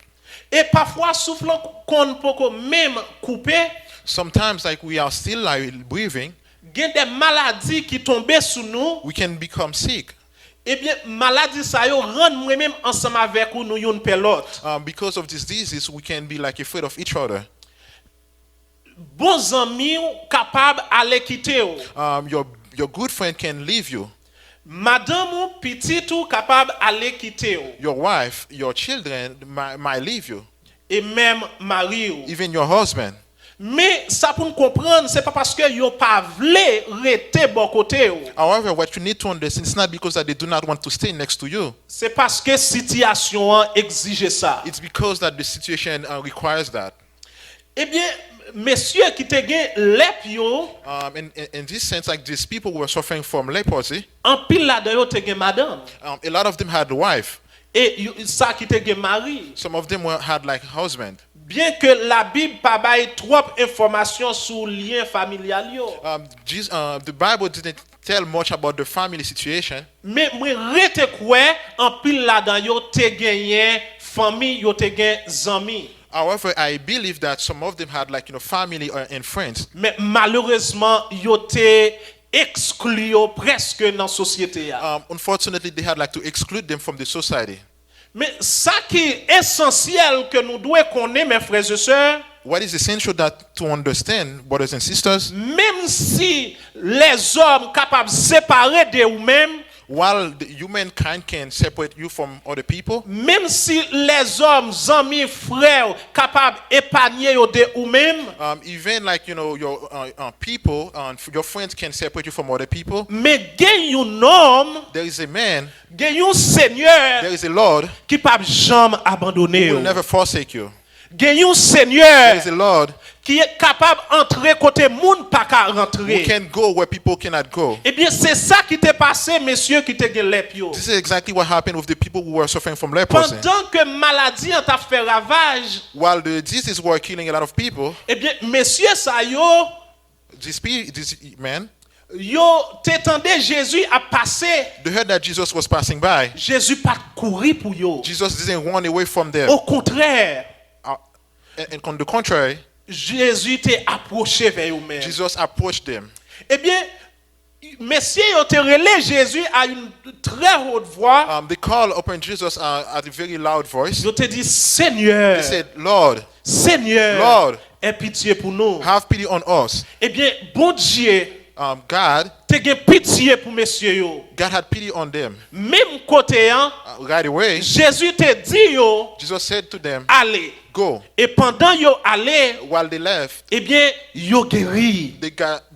Et parfois soufflant qu'on peut même couper,
Sometimes, like, we are still like breathing,
il y a des maladies qui tombent sur nous.
we can become sick.
Eh bien, maladie ça yo rend moi-même ensemble avec nous une pelote.
Because of these diseases, we can be like afraid of each other.
Bons amis capable aller quitter ou.
Your good friend can leave you.
Madame ou petit ou capable aller quitter ou.
Your wife, your children might leave you.
Et même mari ou.
Even your husband.
Mais ça pour nous comprendre, c'est pas parce que yo pas vle rester bon côté ou.
However, what you need to understand, it's not because that they do not want to stay next to you.
C'est parce que situation exige ça.
It's because that the situation requires that.
Eh bien, messieurs qui te gen lep yo,
In this sense, like these people who were suffering from leprosy,
en pile là dedans te gen madame.
a lot of them had a wife.
Et ça qui te gen mari.
Some of them had like husband.
Bien que la Bible pas bail trop information sur lien familial yo.
The Bible didn't tell much about the family situation.
Mais moi rete quoi en pile là dedans yo te genyen famille yo te gen zami.
However, I believe that some of them had like family and friends.
Mais malheureusement yo te exclu yo presque dans société ya.
Unfortunately, they had like to exclude them from the society.
Mais ça qui est essentiel que nous devons connaître, mes frères et sœurs,
What is essential that to understand, brothers and sisters,
même si les hommes capables de séparer de vous-même,
while the humankind can separate you from other people,
même si les hommes, amis, frères, capables d'épargner de vous-même,
even like your people, your friends can separate you from other people.
mais il y a un homme,
There is a man,
il y a un Seigneur
there is a Lord
qui ne peut jamais abandonner.
who will never forsake you.
Il y a un
There
Seigneur
is a Lord
qui est capable d'entrer côté monde pas qu'à
who
rentrer.
can go where people cannot go.
Eh bien, c'est ça qui t'est passé, messieurs, qui t'est lep yo.
This is exactly what happened with the people who were suffering from leprosy.
Pendant que maladie en t'a fait ravage,
While the diseases were killing a lot of people,
eh bien, messieurs, ça yo,
this man,
yo, t'étendais Jésus a passé.
they heard that Jesus was passing by.
Jésus pas courir pour yo.
Jesus didn't run away from them.
Au contraire,
And on the contrary,
Jésus t'est approché vers eux-mêmes.
Jesus approached them.
Eh bien, messieurs, yo te relé Jésus à une très haute voix.
They called upon Jesus at a very loud voice.
Yo te dit, Seigneur,
They said, Lord,
Seigneur,
Lord,
aie pitié pour nous.
have pity on us.
Eh bien, bon Dieu,
God
te gen pitié pour messieurs yo.
God had pity on them.
Même côté, hein,
Right away,
Jésus te dit yo,
Jesus said to them,
allez.
go.
Et pendant yo allez,
While they left,
eh bien, yo guéri.
they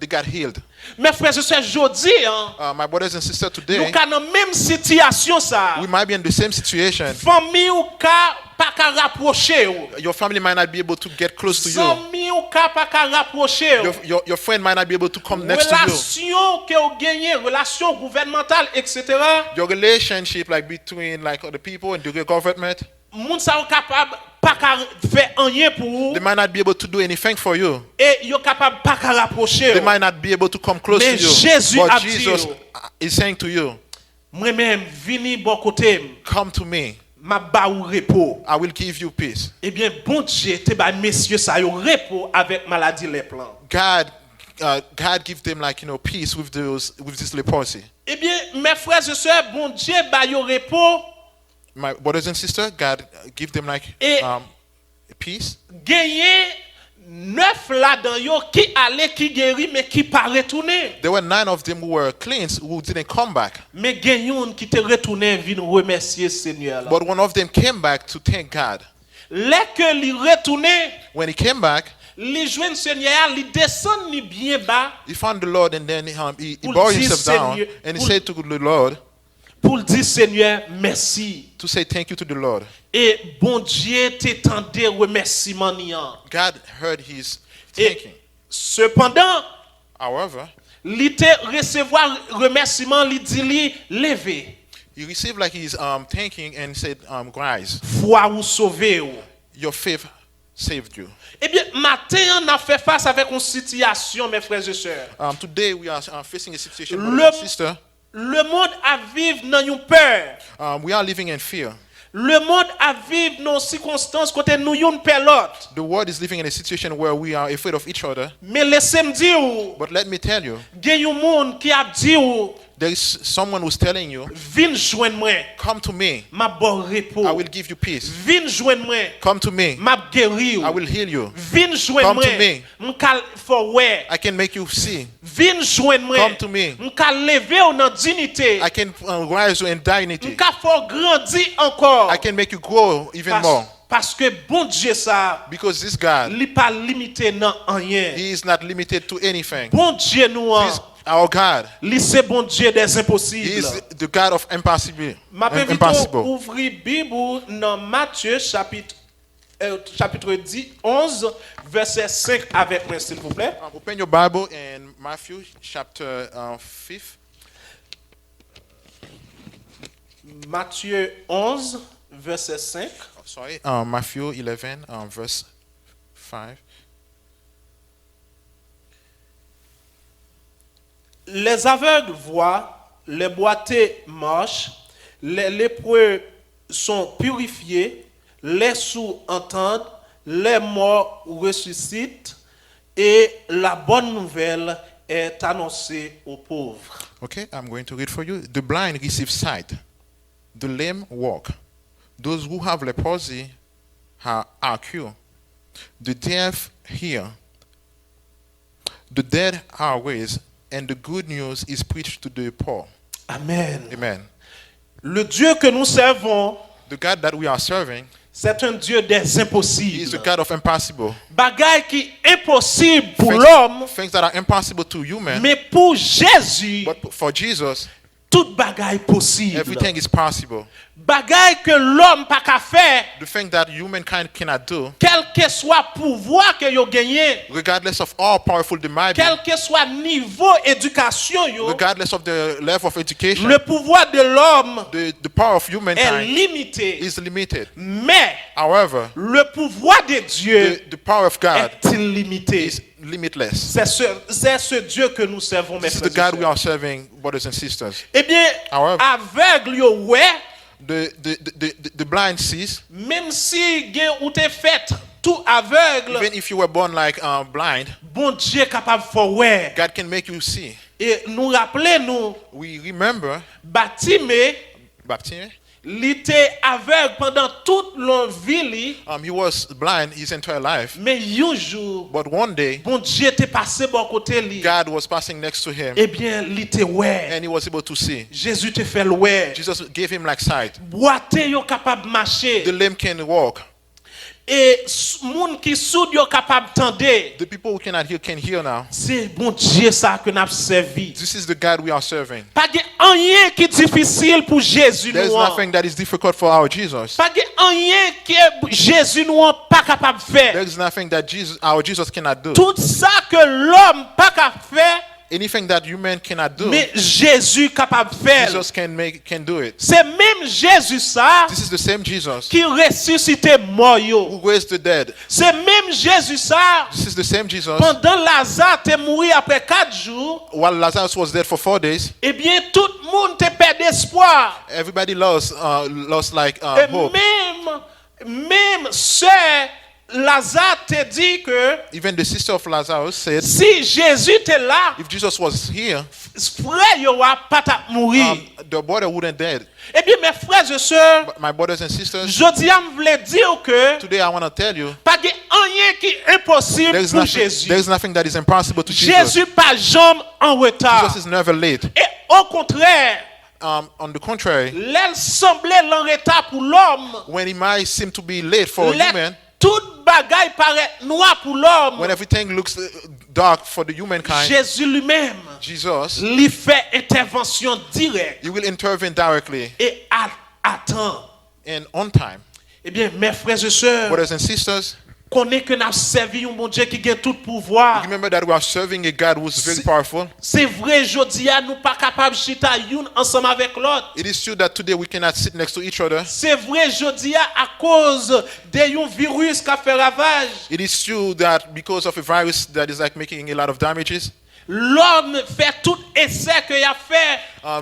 got healed.
Mes frères et sœurs, jodi, hein,
My brothers and sisters,
nous
today,
ka dans même situation ça.
we might be in the same situation.
Famille ou ka pas ka rapprocher ou.
Your family might not be able to get close to you.
Famille ou ka pas ka rapprocher ou.
Your friend might not be able to come next to you.
Relation que ou gagné, relation gouvernementale, etc.
Your relationship, like between like other people and the government,
Moun sa ou capable pas ka faire rien pour vous.
they might not be able to do anything for you.
Et yo capable pas ka rapprocher
They
ou.
might not be able to come close
Mais
to you.
Jésus
But
a dit
Jesus
yo,
is saying to you,
moi-même vini bon côté,
come to me.
m'a ba ou repos.
I will give you peace.
Eh bien, bon Dieu, te ba messieurs ça yo repos avec maladie les plans.
God give them like peace with this leprosy.
Eh bien, mes frères et sœurs, bon Dieu ba yo repos.
My brothers and sisters, God give them like
Et-
peace.
Gagné 9 là-dedans yo qui allait, qui guéri, mais qui pas retourné.
There were 9 of them who were cleansed who didn't come back.
Mais gagné un qui te retourné, vient remercier Seigneur là.
But one of them came back to thank God.
Là que li retourné,
When he came back,
li joine Seigneur, li descend ni bien bas
he found the Lord and then he
Pour
bowed
dire
himself down
Seigneur-
and he
pour-
said to the Lord
pour dire Seigneur merci.
to say thank you to the Lord.
Et bon Dieu t'étendait remerciement niant.
God heard his
Et
thanking.
cependant,
However,
il te recevoir remerciement, il dit li levé.
he received like his thanking and said, guys,
Foi ou sauvé ou.
your faith saved you.
Eh bien, matin, on a fait face avec une situation, mes frères et sœurs.
Today we are facing a situation,
Le-
brother and sister.
Le monde a vivre dans une peur.
We are living in fear.
Le monde a vivre dans circonstances côté nous une pelote.
The world is living in a situation where we are afraid of each other.
Mais laissez-moi dire, ou,
But let me tell you,
il y a un monde qui a dit, ou,
there is someone who's telling you,
viens joindre moi,
come to me,
m'a bon repos.
I will give you peace.
Viens joindre moi,
Come to me,
m'a guéri.
I will heal you.
Viens joindre
Come to me.
moi, m'kal forward.
I can make you see.
Viens joindre moi,
Come to me.
m'kal lever ou dans dignité.
I can rise you in dignity.
M'kal faut grandir encore.
I can make you grow even more.
Parce que bon Dieu ça,
Because this God,
il pas limité dans rien.
he is not limited to anything.
Bon Dieu nous,
He's our God.
lui c'est bon Dieu des
He
impossibles.
is the God of impossible.
Ma peux vite
Impossible.
ouvrir Bible dans Matthieu chapitre 10, 11 verset 5 avec moi s'il vous plaît.
Open your Bible in Matthew chapter 5.
Matthieu 11 verset 5.
Sorry, Matthew 11, verse 5.
Les aveugles voient, les boiteux marchent, les lépreux sont purifiés, les sourds entendent, les morts ressuscitent et la bonne nouvelle est annoncée aux pauvres.
Okay, I'm going to read for you. The blind receive sight, the lame walk, those who have leprosy are cured, the deaf hear, the dead are raised, and the good news is preached to the poor.
Amen.
Amen.
Le Dieu que nous servons,
The God that we are serving,
c'est un Dieu des
he is the
impossibles.
God of impossible.
Bagaille qui est impossible pour l'homme,
Things that are impossible to human,
mais pour Jésus,
but for Jesus,
toute bagaille possible.
everything is possible.
Bagaille que l'homme pas qu'à faire,
The thing that humankind cannot do,
quel que soit pouvoir que yo gagné,
regardless of all powerful they might be,
quel que soit niveau éducation yo,
regardless of the level of education,
le pouvoir de l'homme
the power of
est
humankind
limité.
is limited.
Mais
However,
le pouvoir de Dieu
the power of God
est illimité.
is limitless.
C'est ce Dieu que nous servons, mes
This is the
frères et
God we
sœurs.
are serving, brothers and sisters.
Eh bien,
However,
aveugle yo ouais,
The blind sees,
même si gen ou te fait tout aveugle,
even if you were born like blind,
bon Dieu est capable de faire ouais.
God can make you see.
Et nous rappelons,
We remember
Batimé,
Baptiste.
il était aveugle pendant toute leur vie,
He was blind his entire life,
mais un jour,
but one day
bon Dieu était passé bon côté lui.
God was passing next to him,
Eh bien, il était ouais.
and he was able to see.
Jésus te fait le ouais.
Jesus gave him like sight.
Boité yo capable de marcher.
The lame can walk.
Et moun qui soud yo capable tendre.
The people who cannot hear can hear now.
C'est bon Dieu ça que n'a servi.
This is the God we are serving.
Pas de rien qui est difficile pour Jésus
There is
nous.
nothing that is difficult for our Jesus.
Pas de rien que Jésus nous pas capable de
There
faire.
is nothing that our Jesus cannot do.
Tout ça que l'homme pas capable de faire,
Anything that human cannot do,
mais Jésus capable de faire.
Jesus can do it.
C'est même Jésus ça
This is the same Jesus
qui ressuscitait mort yo.
who raised the dead.
C'est même Jésus ça
This is the same Jesus.
pendant Lazare te mourir après 4 jours,
While Lazarus was dead for 4 days,
eh bien tout le monde te perd espoir.
everybody lost like
Et
hope.
même sœur Lazare te dit que
Even the sister of Lazarus said,
si Jésus était là,
if Jesus was here,
frère yo va pas ta mourir.
the brother wouldn't dead.
Eh bien mes frères et sœurs,
But my brothers and sisters,
je dis à me voulais dire que
today I want to tell you,
pas de rien qui est impossible
there
pour
is
Jésus.
nothing that is impossible to Jesus.
Jésus pas jamais en retard.
Jesus is never late.
Et au contraire,
On the contrary,
elle semblait en retard pour l'homme.
when he might seem to be late for a human,
Toute bagaille paraît noir pour l'homme.
when everything looks dark for the humankind,
Jésus lui-même
Jesus,
lui fait intervention directe
he will intervene directly
et attend.
and on time.
Eh bien, mes frères et sœurs,
Brothers and sisters,
connaît que nous servi un bon Dieu qui a tout pouvoir.
remember that we are serving a God who's very powerful.
C'est vrai, jodi a nous pas capable chita youn ensemble avec l'autre.
It is true that today we cannot sit next to each other.
C'est vrai, jodi à cause de un virus qui a fait ravage.
It is true that because of a virus that is like making a lot of damages,
L'homme fait tout essai qu'il a fait.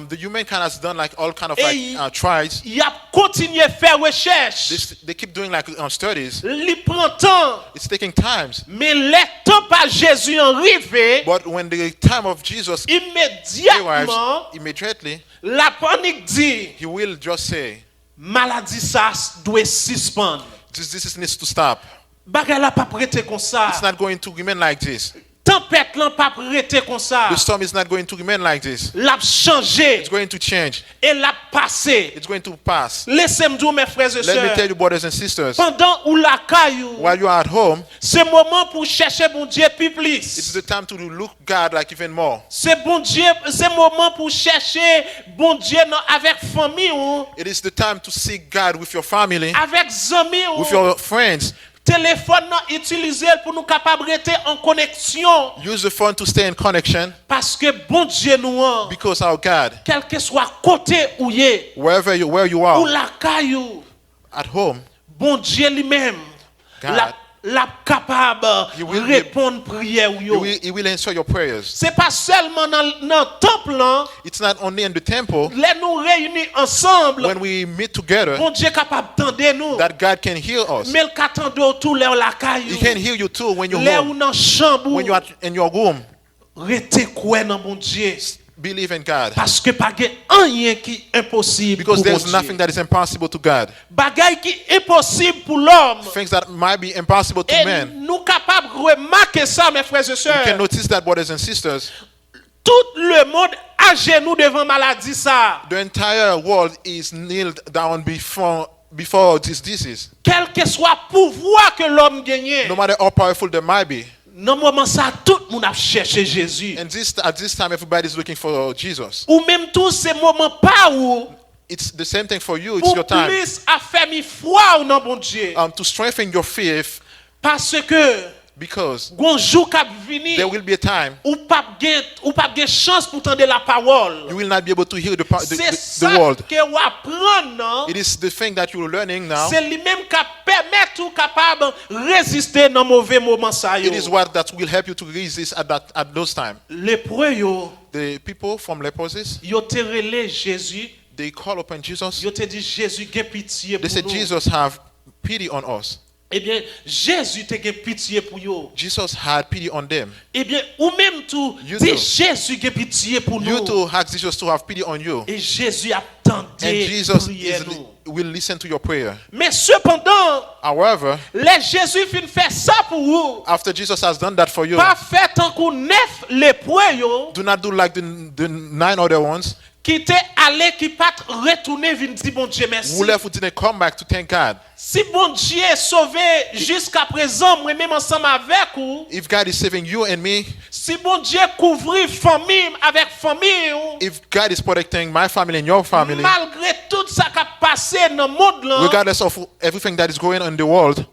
the humankind has done like all kind of
Et
like tries.
il a continué à faire recherche.
They keep doing like studies.
Il prend temps.
It's taking times.
Mais le temps par Jésus en arrivé,
But when the time of Jesus
immédiatement,
arrives, immediately,
la panique dit,
he will just say,
maladie ça doit suspendre.
this needs to stop.
Bagay la pas prêté comme ça.
It's not going to remain like this.
Tempête là pas prêté comme ça.
The storm is not going to remain like this.
L'a changé
It's going to change.
et l'a passé.
It's going to pass.
Laissez-moi dire mes frères et
Let me tell
sœurs,
you, brothers and sisters,
pendant ou la caillou,
while you are at home,
c'est moment pour chercher bon Dieu plus
it's
plus.
the time to look God like even more.
C'est bon Dieu, c'est moment pour chercher bon Dieu avec famille ou
It is the time to seek God with your family,
avec amis ou
with your friends.
téléphone non utiliser pour nous capable rester en connexion
Use the phone to stay in connection
parce que bon Dieu nous en
because our God,
quel que soit côté où y est
where you
ou
are,
la caillou
at home,
bon Dieu lui-même
God,
la capable
He will-
répondre prière ou yo.
He will answer your prayers.
C'est pas seulement dans le temple là,
It's not only in the temple
les nous réunis ensemble,
when we meet together
bon Dieu capable d'entendre nous.
that God can heal us.
Mais le qu'attendre tout l'air la caillou.
He can heal you too when you're
L'air
home,
ou dans chambre,
when you are in your room.
restez quoi dans bon Dieu.
Believe in God
Parce que pas gen rien qui est impossible pour
because there's
bon
nothing
Dieu.
that is impossible to God.
Bagay qui est possible pour l'homme.
Things that might be impossible to
Et
men.
nous capables de remarquer ça, mes frères et
You
sœurs.
can notice that, brothers and sisters.
Tout le monde à genoux devant maladie ça.
The entire world is kneeled down before this disease.
Quel que soit pouvoir que l'homme gagne.
No matter how powerful they might be.
Dans moment ça, tout le monde a cherché Jésus.
And at this time, everybody is looking for Jesus.
Ou même tout ces moments pas où
It's the same thing for you. It's
pour
your time
plus affermi foi ou non bon Dieu.
to strengthen your faith
Parce que
because
gon jour cap vini
there will be a time
ou pas gen chance pour entendre la parole.
you will not be able to hear
C'est
the
ça
world.
que ou apprendre non.
It is the thing that you're learning now.
C'est lui-même qui permet ou capable résister dans mauvais moments ça yo.
It is what that will help you to resist at those times.
Lépreux yo,
The people from leprosies,
yo te relé Jésus,
they call upon Jesus.
yo te dit Jésus gen pitié
They
pour
said,
nous.
Jesus, have pity on us.
Eh bien, Jésus te gen pitié pour yo.
Jesus had pity on them.
Eh bien, ou même tout
You
dit
too.
Jésus gen pitié pour
You
nous.
too ask Jesus to have pity on you.
Et Jésus a
And
tenté
Jesus
prière nous.
will listen to your prayer.
Mais cependant,
However,
les Jésus fin faire ça pour vous.
after Jesus has done that for you,
Pas fait tant qu'on neuf lépreux yo
do not do like the 9 other ones
qui t'est allé qui pas retourner venir dire bon Dieu merci.
who left who didn't come back to thank God.
Si bon Dieu est sauvé jusqu'à présent, moi même ensemble avec vous,
If God is saving you and me,
si bon Dieu couvrir famille avec famille,
if God is protecting my family and your family,
malgré tout ça qui a passé dans le monde là,
regardless of everything that is going on in the world,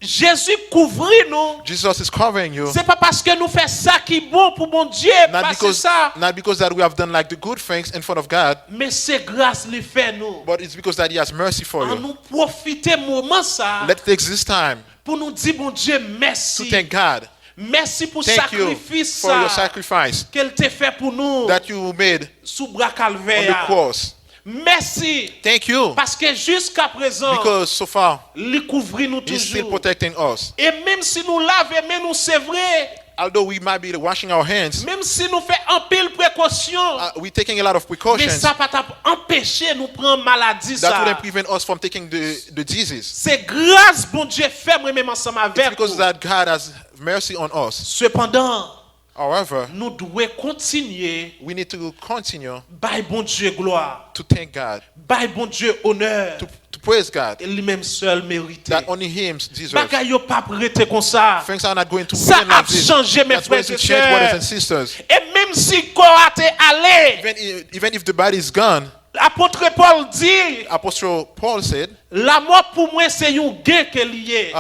Jésus couvrit nous.
Jesus is covering you.
C'est pas parce que nous faisons ça qui est bon pour mon Dieu, parce que ça,
Not because that we have done like the good things in front of God,
mais c'est grâce lui fait nous.
but it's because that He has mercy for
En
you.
nous profiter moment ça
Let's take this time
pour nous dire bon Dieu
to
merci.
thank God.
Merci pour
Thank you
sacrifice
for your
ça
sacrifice
qu'elle t'a fait pour nous
that you made
sous bras
on the
calvaire.
cross.
Merci
Thank you
parce que jusqu'à présent,
because so far
il couvrit nous
He's still
toujours.
protecting us.
Et même si nous lavons, mais nous c'est vrai,
Although we might be washing our hands,
même si nous faisons un pile précaution,
we're taking a lot of
mais
precautions
ça pas empêcher nous prendre maladie
that
ça.
wouldn't prevent us from taking the disease.
C'est grâce bon Dieu fait moi même ensemble
It's
avec
because
vous.
that God has mercy on us.
Cependant,
However,
nous devons continuer
we need to continue
by bon Dieu gloire,
to thank God,
by bon Dieu honneur.
to praise God,
Et lui-même seul mérite.
that only Him deserves.
Bagay yo pas prêté comme ça.
Things are not going to
Ça
remain
a
like this.
changé mes
That's going
frères
to
et
change, brothers and
sœurs.
sisters.
Et même si corps a été allé,
Even if the body is gone,
l'apôtre Paul dit,
Apostle Paul said,
La mort pour moi c'est un gain que lié.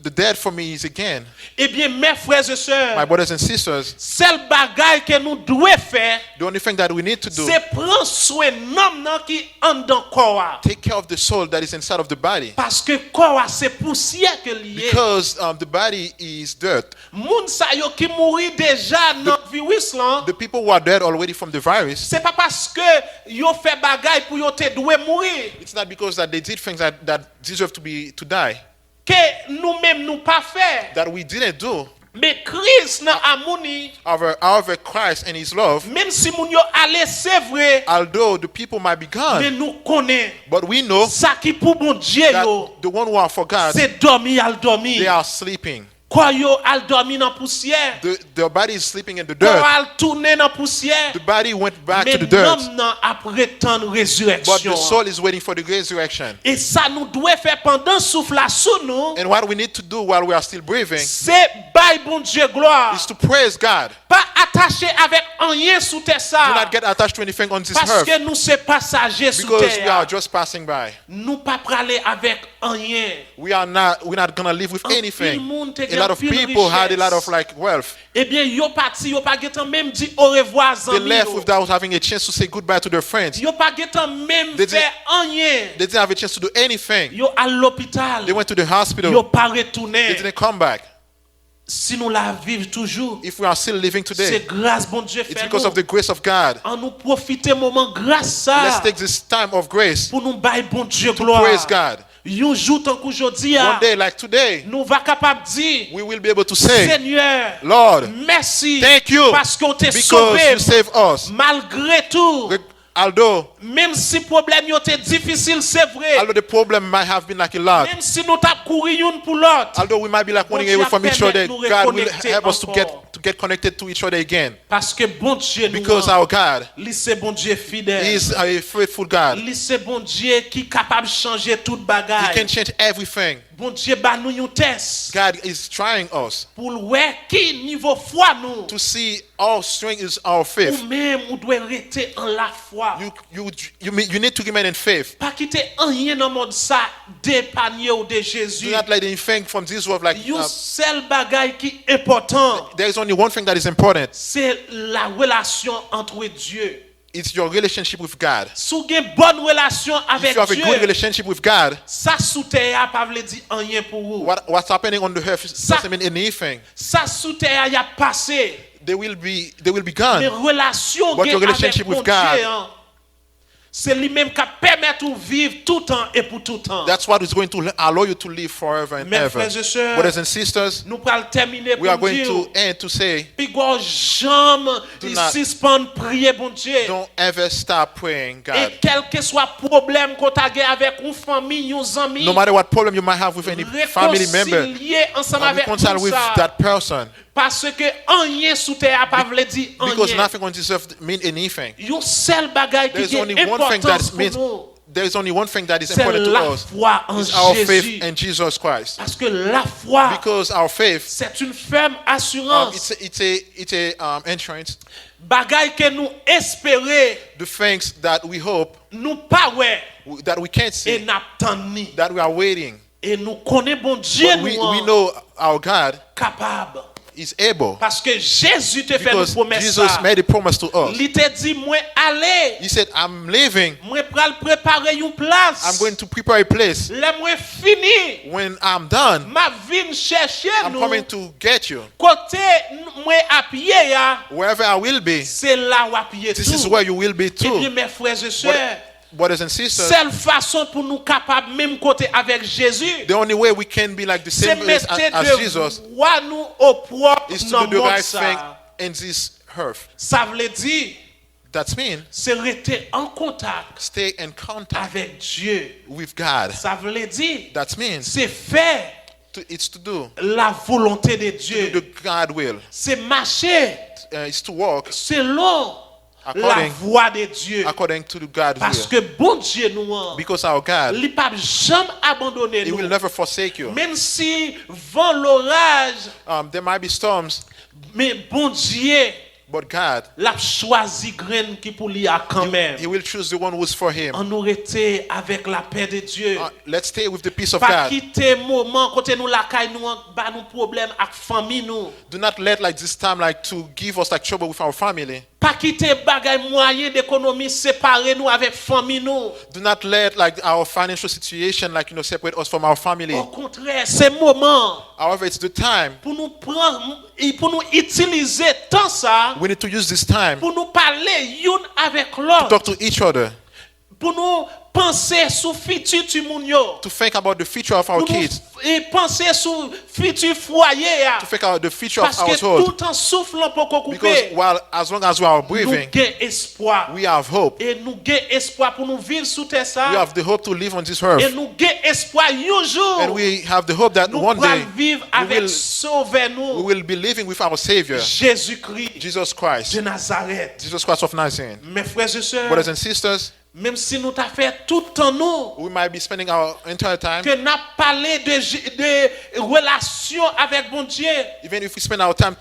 The death for me is a gain.
Eh bien mes frères et
My
sœurs,
brothers and sisters,
seul bagage que nous devons faire,
the only thing that we need to do,
c'est prendre soin d'homme qui en dans corps.
take care of the soul that is inside of the body.
Parce que corps c'est poussière que lié.
Because the body is dirt.
Moun sa yo qui mourit déjà dans virus là,
The people who are dead already from the virus,
c'est pas parce que yo fait bagage pour yo te doué mourir
it's not because that they did things that deserve to die,
que nous-mêmes nous pas fait.
that we didn't do.
Mais Christ dans amouni,
However, Christ and his love,
même si moun yo allé c'est vrai,
although the people might be
mais
gone,
nous connaît
but we know
ça qui pour bon Dieu yo,
that the one who are for God,
c'est dormir al
they
dormir.
are sleeping.
Quoi yo al dormir dans poussière.
The body is sleeping in the
Quoi
dirt.
al tourner dans poussière.
The body went back
Mais
to the dirt,
l'homme nan après tant
but
résurrection.
the soul is waiting for the resurrection.
Et ça nous doit faire pendant souffle là sous nous.
And what we need to do while we are still breathing
C'est bail bon Dieu gloire.
is to praise God.
Pas attaché avec rien sous terre
Do
ça.
not get attached to anything on this
Parce
earth,
que nous c'est passagers sous
because we are
terre.
just passing by.
Nous pas praler avec rien.
We're not gonna live with
En pile
anything.
monde te
A lot of
gen pile
people had a lot of
richesse.
like wealth.
Eh bien yo parti, yo pas getan même dit au revoir
They
zami.
left
yo.
without having a chance to say goodbye to their friends.
Yo pas getan même
They
fait rien.
They didn't have a chance to do anything.
Yo à l'hôpital.
They went to the hospital.
Yo pas
They
retourner.
didn't come back.
Si nous la vivons toujours,
If we are still living
c'est
today,
grâce bon Dieu
it's
fait
because of
nous.
the grace of God.
En nous profiter moment grâce
Let's
ça
take this time of grace
pour nous bailler bon Dieu
to
gloire.
praise God.
Un jour tant qu'aujourd'hui
One day like today,
nous va capable dire
we will be able to say,
Seigneur,
Lord,
merci
thank you
parce qu'on t'a
because
sauvé
you saved us.
malgré tout.
Although
Même si problème yo était difficile, c'est vrai.
the problem might have been like a lot,
Même si nous t'a couru une pour l'autre.
although we might be like running
Bon
away
Dieu
from each other,
permet nous
God will
reconnecter
help us to
encore.
get connected to each other again.
Parce que bon Dieu nous
Because our God
lui c'est bon Dieu fidèle.
is a faithful God.
Lui c'est bon Dieu qui est capable de changer toute
He
bagaille.
can change everything.
Bon Dieu ba nous un test
God is trying us
pour voir qui niveau foi nous.
to see our strength is our
Ou
faith.
même on doit rester en la foi.
You need to remain in faith.
Pas quitter rien dans le monde ça dépanner ou de
Do
Jésus.
not let anything from this world like
Un seul bagaille qui est important,
there is only one thing that is important.
c'est la relation entre Dieu.
It's your relationship with God.
Si vous avez une bonne relation
If
avec
you have a good
Dieu,
relationship with God,
ça sous terre pas veut dire rien pour vous.
what's happening on the earth doesn't mean anything.
Ça sous terre y a passé.
They will be
Mais
gone.
relation
But
que
your relationship
avec
with
mon
God,
Dieu, hein, c'est lui-même qui permet de vivre tout le temps et pour tout le temps.
That's what is going to allow you to live forever and
Mes
ever.
frères et sœurs,
Brothers and sisters,
nous allons terminer
we are
pour
going
dire.
to end to say,
Puis go jamais
Do not-
suspendre prier bon Dieu.
don't ever stop praying
Et
God.
quel que soit problème qu'on t'a avec une famille, un ami,
No matter what problem you might have with any family member,
réconcilier ensemble avec
reconcile
tout
with
ça.
that person.
Parce que rien sous terre pas veut dire
Because
rien.
nothing on this earth mean anything.
Un seul bagage
There's
qui est
only one thing that
important
means
pour nous,
there is only one thing that is
c'est
important to
la
us.
foi en
It's our
Jésus.
faith in Jesus Christ.
Parce que la foi,
Because our faith,
c'est une ferme assurance.
it's a insurance.
Bagage que nous espérons,
The things that we hope,
nous pas ouais,
that we can't
et
see,
n'attendons.
that we are waiting.
Et nous connaissons bon Dieu,
But
nous
we know our God
capable.
is able.
Parce que Jésus te fait une
Because
promesse.
Jesus
ça.
made a promise to us.
Il te dit, moi aller,
He said, I'm leaving.
moi pral préparer une place.
I'm going to prepare a place.
Là moi fini,
When I'm done,
ma vie chercher
I'm
nous.
coming to get you.
Côté moi à pied ya,
Wherever I will be,
c'est là où à pied
this is
tout.
where you will be
Et bien
too.
mes frères et sœurs,
Brothers and sisters,
seule façon pour nous capables même côté avec Jésus,
the only way we can be like the
c'est
same
mettre
as Jesus
de voix nous au propre
is to
dans
do the
monde
right thing
ça.
in this earth.
Ça veut dire,
That means
c'est rester en contact
stay in contact
avec Dieu.
with God.
Ça veut dire,
That means
c'est faire
it's to do
la volonté de Dieu.
the God will.
C'est marcher
It's to walk
selon la
According-
voie de Dieu.
according to the God's
Parce
will.
que bon Dieu nous a,
Because our God,
il ne peut jamais abandonner
He will
nous.
never forsake you.
Même si vent l'orage,
There might be storms,
mais bon Dieu
But God,
l'a choisi graine qui pour lui a quand même.
He will choose the one who's for Him.
On nous rester avec la paix de Dieu.
Let's stay with the peace of
Pas
God.
quitter moment côté nous la caille nous ba nous problème avec famille nous.
Do not let like this time like to give us like trouble with our family.
Pas quitter bagay moyen d'économie séparer nous avec famille nous.
Do not let like our financial situation like separate us from our family.
Au contraire, c'est moment
However, it's the time.
pour nous prendre et pour nous utiliser temps ça
We need to use this time
pour nous parler une avec
to
l'autre,
talk to each other,
pour nous penser sur futur du monde yo,
to think about the future of our
pour nous
kids,
et penser sur futur foyer ya.
to think about the future of
Parce
our
que
household.
tout en soufflant pour qu'on
Because
couper,
while as long as we are
nous
breathing,
gain espoir.
we have hope.
Et nous gain espoir pour nous vivre sous terre
We
ça.
have the hope to live on this
Et
earth.
nous gain espoir un jour.
And we have the hope that
Nous
one day
allons vivre avec Sauveur
we
nous,
will be living with our Savior,
Jésus-Christ
Jesus Christ.
de Nazareth.
Jesus Christ of Nazareth.
Mes frères et sœurs,
Brothers and sisters,
même si nous t'avons fait tout le temps nous,
we might be spending our entire time,
que n'a parlé de relation avec mon Dieu,
even if we spend our time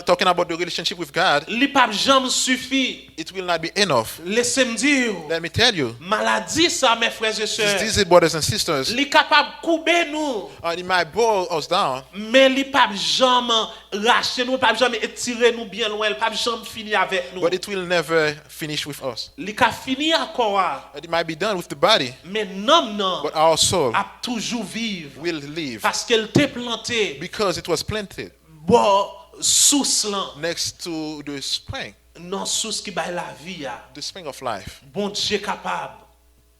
talking about the relationship with God,
li pa jamais suffit.
it will not be enough.
Laissez-moi dire,
Let me tell you,
maladie ça, mes frères et
this
sœurs,
disease, brothers and sisters,
li capable couper nous,
it might boil us down,
mais li pa jamais racheter nous, pa jamais étirer nous bien loin, il pa jamais finir avec nous.
but it will never finish with us.
Li ka finir encore,
It might be done with the body,
mais non,
but our soul
a toujours vivre
will live
parce qu'elle t'est planté
because it was planted
bon source là,
next to the spring,
non source qui baille la vie ya.
the spring of life.
Bon Dieu capable,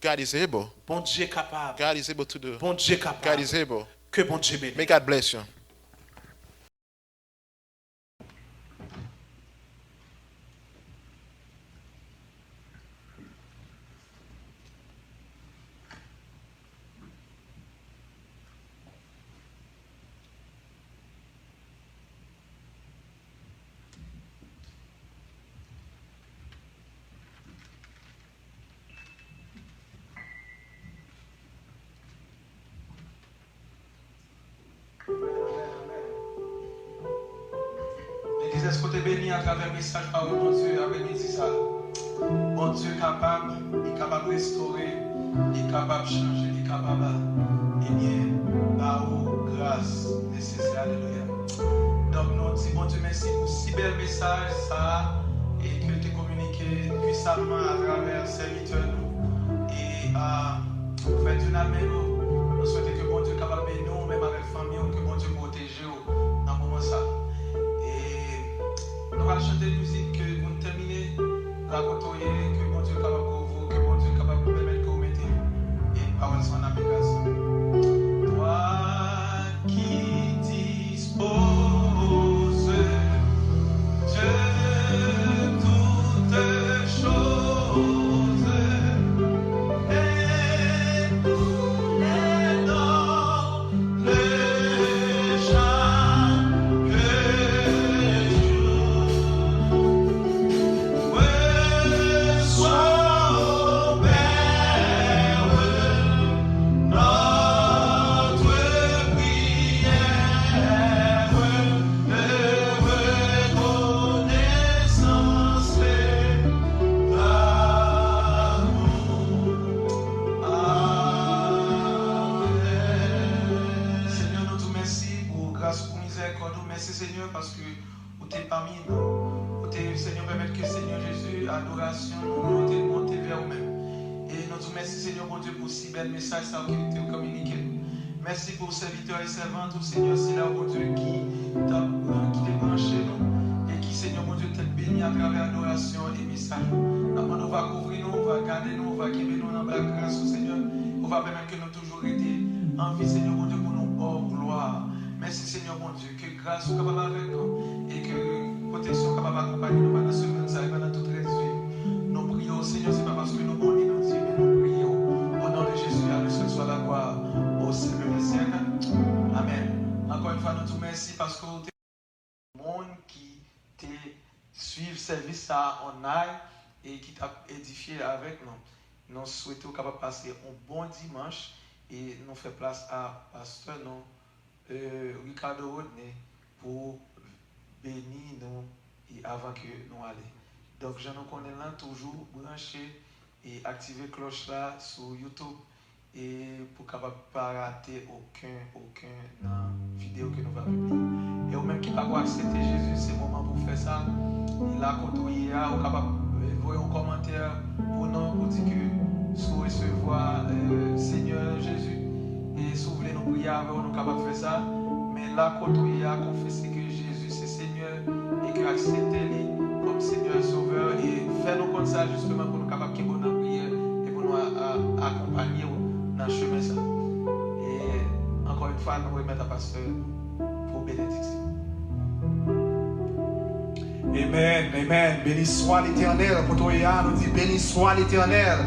God is able.
bon Dieu capable,
God is able to do.
bon Dieu
God
capable.
is able.
Que bon Dieu bénisse.
May God bless you.
L'église, est-ce que tu es béni à travers le message par mon Dieu, après-midi ça? Bon Dieu capable, il est capable de restaurer, il est capable de changer, il est capable de bien, par grâce nécessaire. Alléluia. Donc nous disons, bon Dieu, merci pour si bel message ça et que tu as communiqué puissamment à travers serviteurs nous. Et pour faire du amen, nous souhaitons que bon Dieu capable de nous, même avec la famille, que bon Dieu protège dans ce moment ça. Nous allons chanter une musique que vous terminez, raconter que mon Dieu est capable pour vous, que mon Dieu est capable de vous permettre que vous mettez et parole en application. Toi qui disposes de toutes choses et tous les dons, les chaque sois Père notre prière de reconnaissance et d'amour. Amen. Seigneur, nous te remercions pour grâce pour miséricorde. Merci Seigneur parce que vous êtes parmi nous. Seigneur, permettre que Seigneur Jésus, adoration, nous te monter vers vous-même. Et nous te remercions Seigneur mon Dieu pour si bel message ça que tu as communiqué. Merci pour serviteurs et servantes, Seigneur, c'est là mon Dieu qui t'a branché nous et qui Seigneur mon Dieu t'a béni à travers l'adoration et message. Maintenant nous va couvrir nous, on va garder nous, on va quitter nous dans la grâce Seigneur. On va permettre que nous toujours été en vie Seigneur mon Dieu pour nous hors gloire. Merci Seigneur mon Dieu, que grâce soit capable avec nous et que protection capable d'accompagner nous pendant ce moment, pendant toute la vie. Nous prions, Seigneur, c'est pas parce que nous bondons nos Dieu, mais nous prions. Au nom de Jésus, à lui soit la gloire au siècle des siècles. Amen. Encore une fois, nous te remercions parce que vous êtes le monde qui te suit service à en aille et qui t'a édifié avec nous. Nous souhaitons capable passer un bon dimanche et nous faire place à pasteur Ricardo Rodney pour bénir nous et avant que nous allions. Donc, je nous connais là toujours branché et activer cloche là sur YouTube et pour capable pas rater aucun vidéo que nous va publier. Et au même qui pas accepter Jésus, c'est le moment pour faire ça. Et là, quand on y est, on capable envoyer un commentaire pour nous pour dire que si vous recevoir Seigneur Jésus et si vous voulez nous prier avec nous capable de faire ça. Mais là, quand on y a confessé que Jésus c'est Seigneur et que accepter comme Seigneur et Sauveur et faire nous comme ça justement pour nous capables de nous prier et pour nous accompagner dans le chemin ça. Et encore une fois, nous remettons à pasteur pour bénédiction.
Amen, amen. Béni soit l'Éternel. Quand on y a, nous dit béni soit l'Éternel.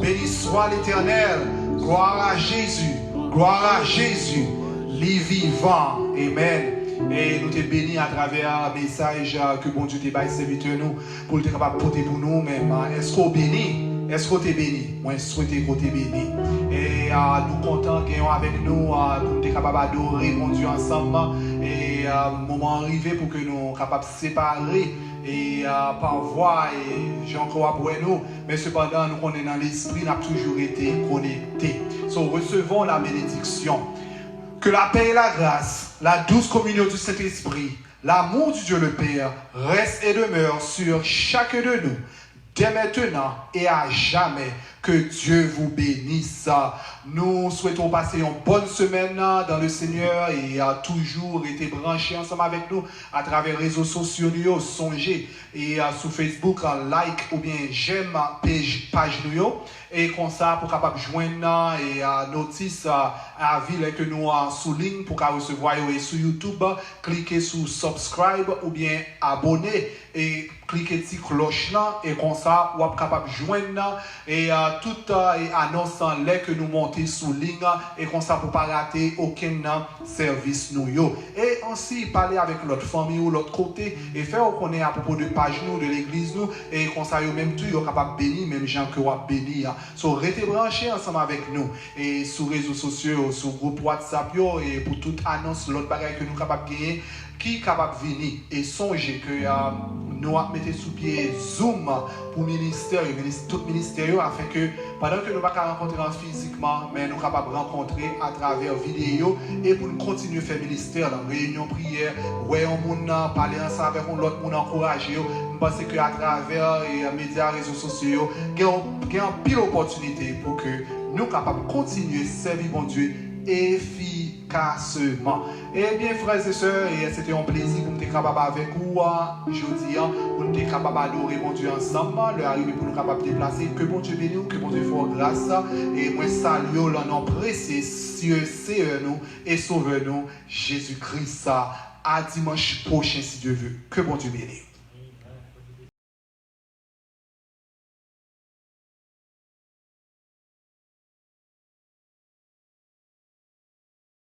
Béni soit l'Éternel. Gloire à Jésus. Gloire à Jésus. Les vivants. Amen. Et nous te bénis à travers un message que bon Dieu te baille serviteur nous pour te capable porter pour nous même. Est-ce qu'on béni? Est-ce qu'on te béni? Moi, souhaite qu'on te béni. Et nous comptons gagnons avec nous pour te capable adorer mon Dieu ensemble. Et moment arrivé pour que nous capables de séparer et par voix et j'ai encore après nous. Mais cependant, nous on est dans l'esprit, nous avons toujours été connectés. So, recevons la bénédiction. Que la paix et la grâce, la douce communion du Saint-Esprit, l'amour du Dieu le Père reste et demeure sur chacun de nous, dès maintenant et à jamais. Que Dieu vous bénisse. Nous souhaitons passer une bonne semaine dans le Seigneur et toujours été branchés ensemble avec nous à travers les réseaux sociaux. Songez et sur Facebook, like ou bien j'aime page nous. Et comme ça, pour capable joindre et notice à ville que nous souligne pour recevoir et sur YouTube, cliquez sur subscribe ou bien abonner et cliquez sur cloche là et comme ça, vous êtes capable joindre et toute annonce en l'air que nous montons sous ligne et comme ça pour pas rater aucun service nous yo. Et aussi parler avec l'autre famille ou l'autre côté et faire connaître à propos de page nous de l'église nous et comme ça yo même tout yo capable bénir même gens que vous bénir. So restez branchés ensemble avec nous et sur réseaux sociaux, sur groupe WhatsApp yo et pour toute annonce l'autre bagage que nous capable gagner qui est capable de venir et songer que nous avons mis sous pied Zoom pour ministère, tout ministère afin que pendant que nous ne pouvons pas rencontrer physiquement, mais nous sommes capables de rencontrer à travers vidéo et pour nous continuer à faire ministère, la réunion prière, ouais, on monde parler ensemble avec l'autre monde encourager. Je pense qu'à travers les médias, réseaux sociaux, il y a une pile d'opportunités pour que nous soyons capables de continuer à servir mon Dieu efficacement. Et bien, frères et sœurs, c'était un plaisir pour nous être capables avec vous aujourd'hui, pour nous être capables d'adorer mon Dieu ensemble, le arriver pour nous capables de déplacer. Que bon Dieu bénisse, que bon Dieu fasse grâce. Et moi, salue le nom précieux, Seigneur nous et Sauveur nous, Jésus-Christ. À dimanche prochain, si Dieu veut. Que bon Dieu bénisse.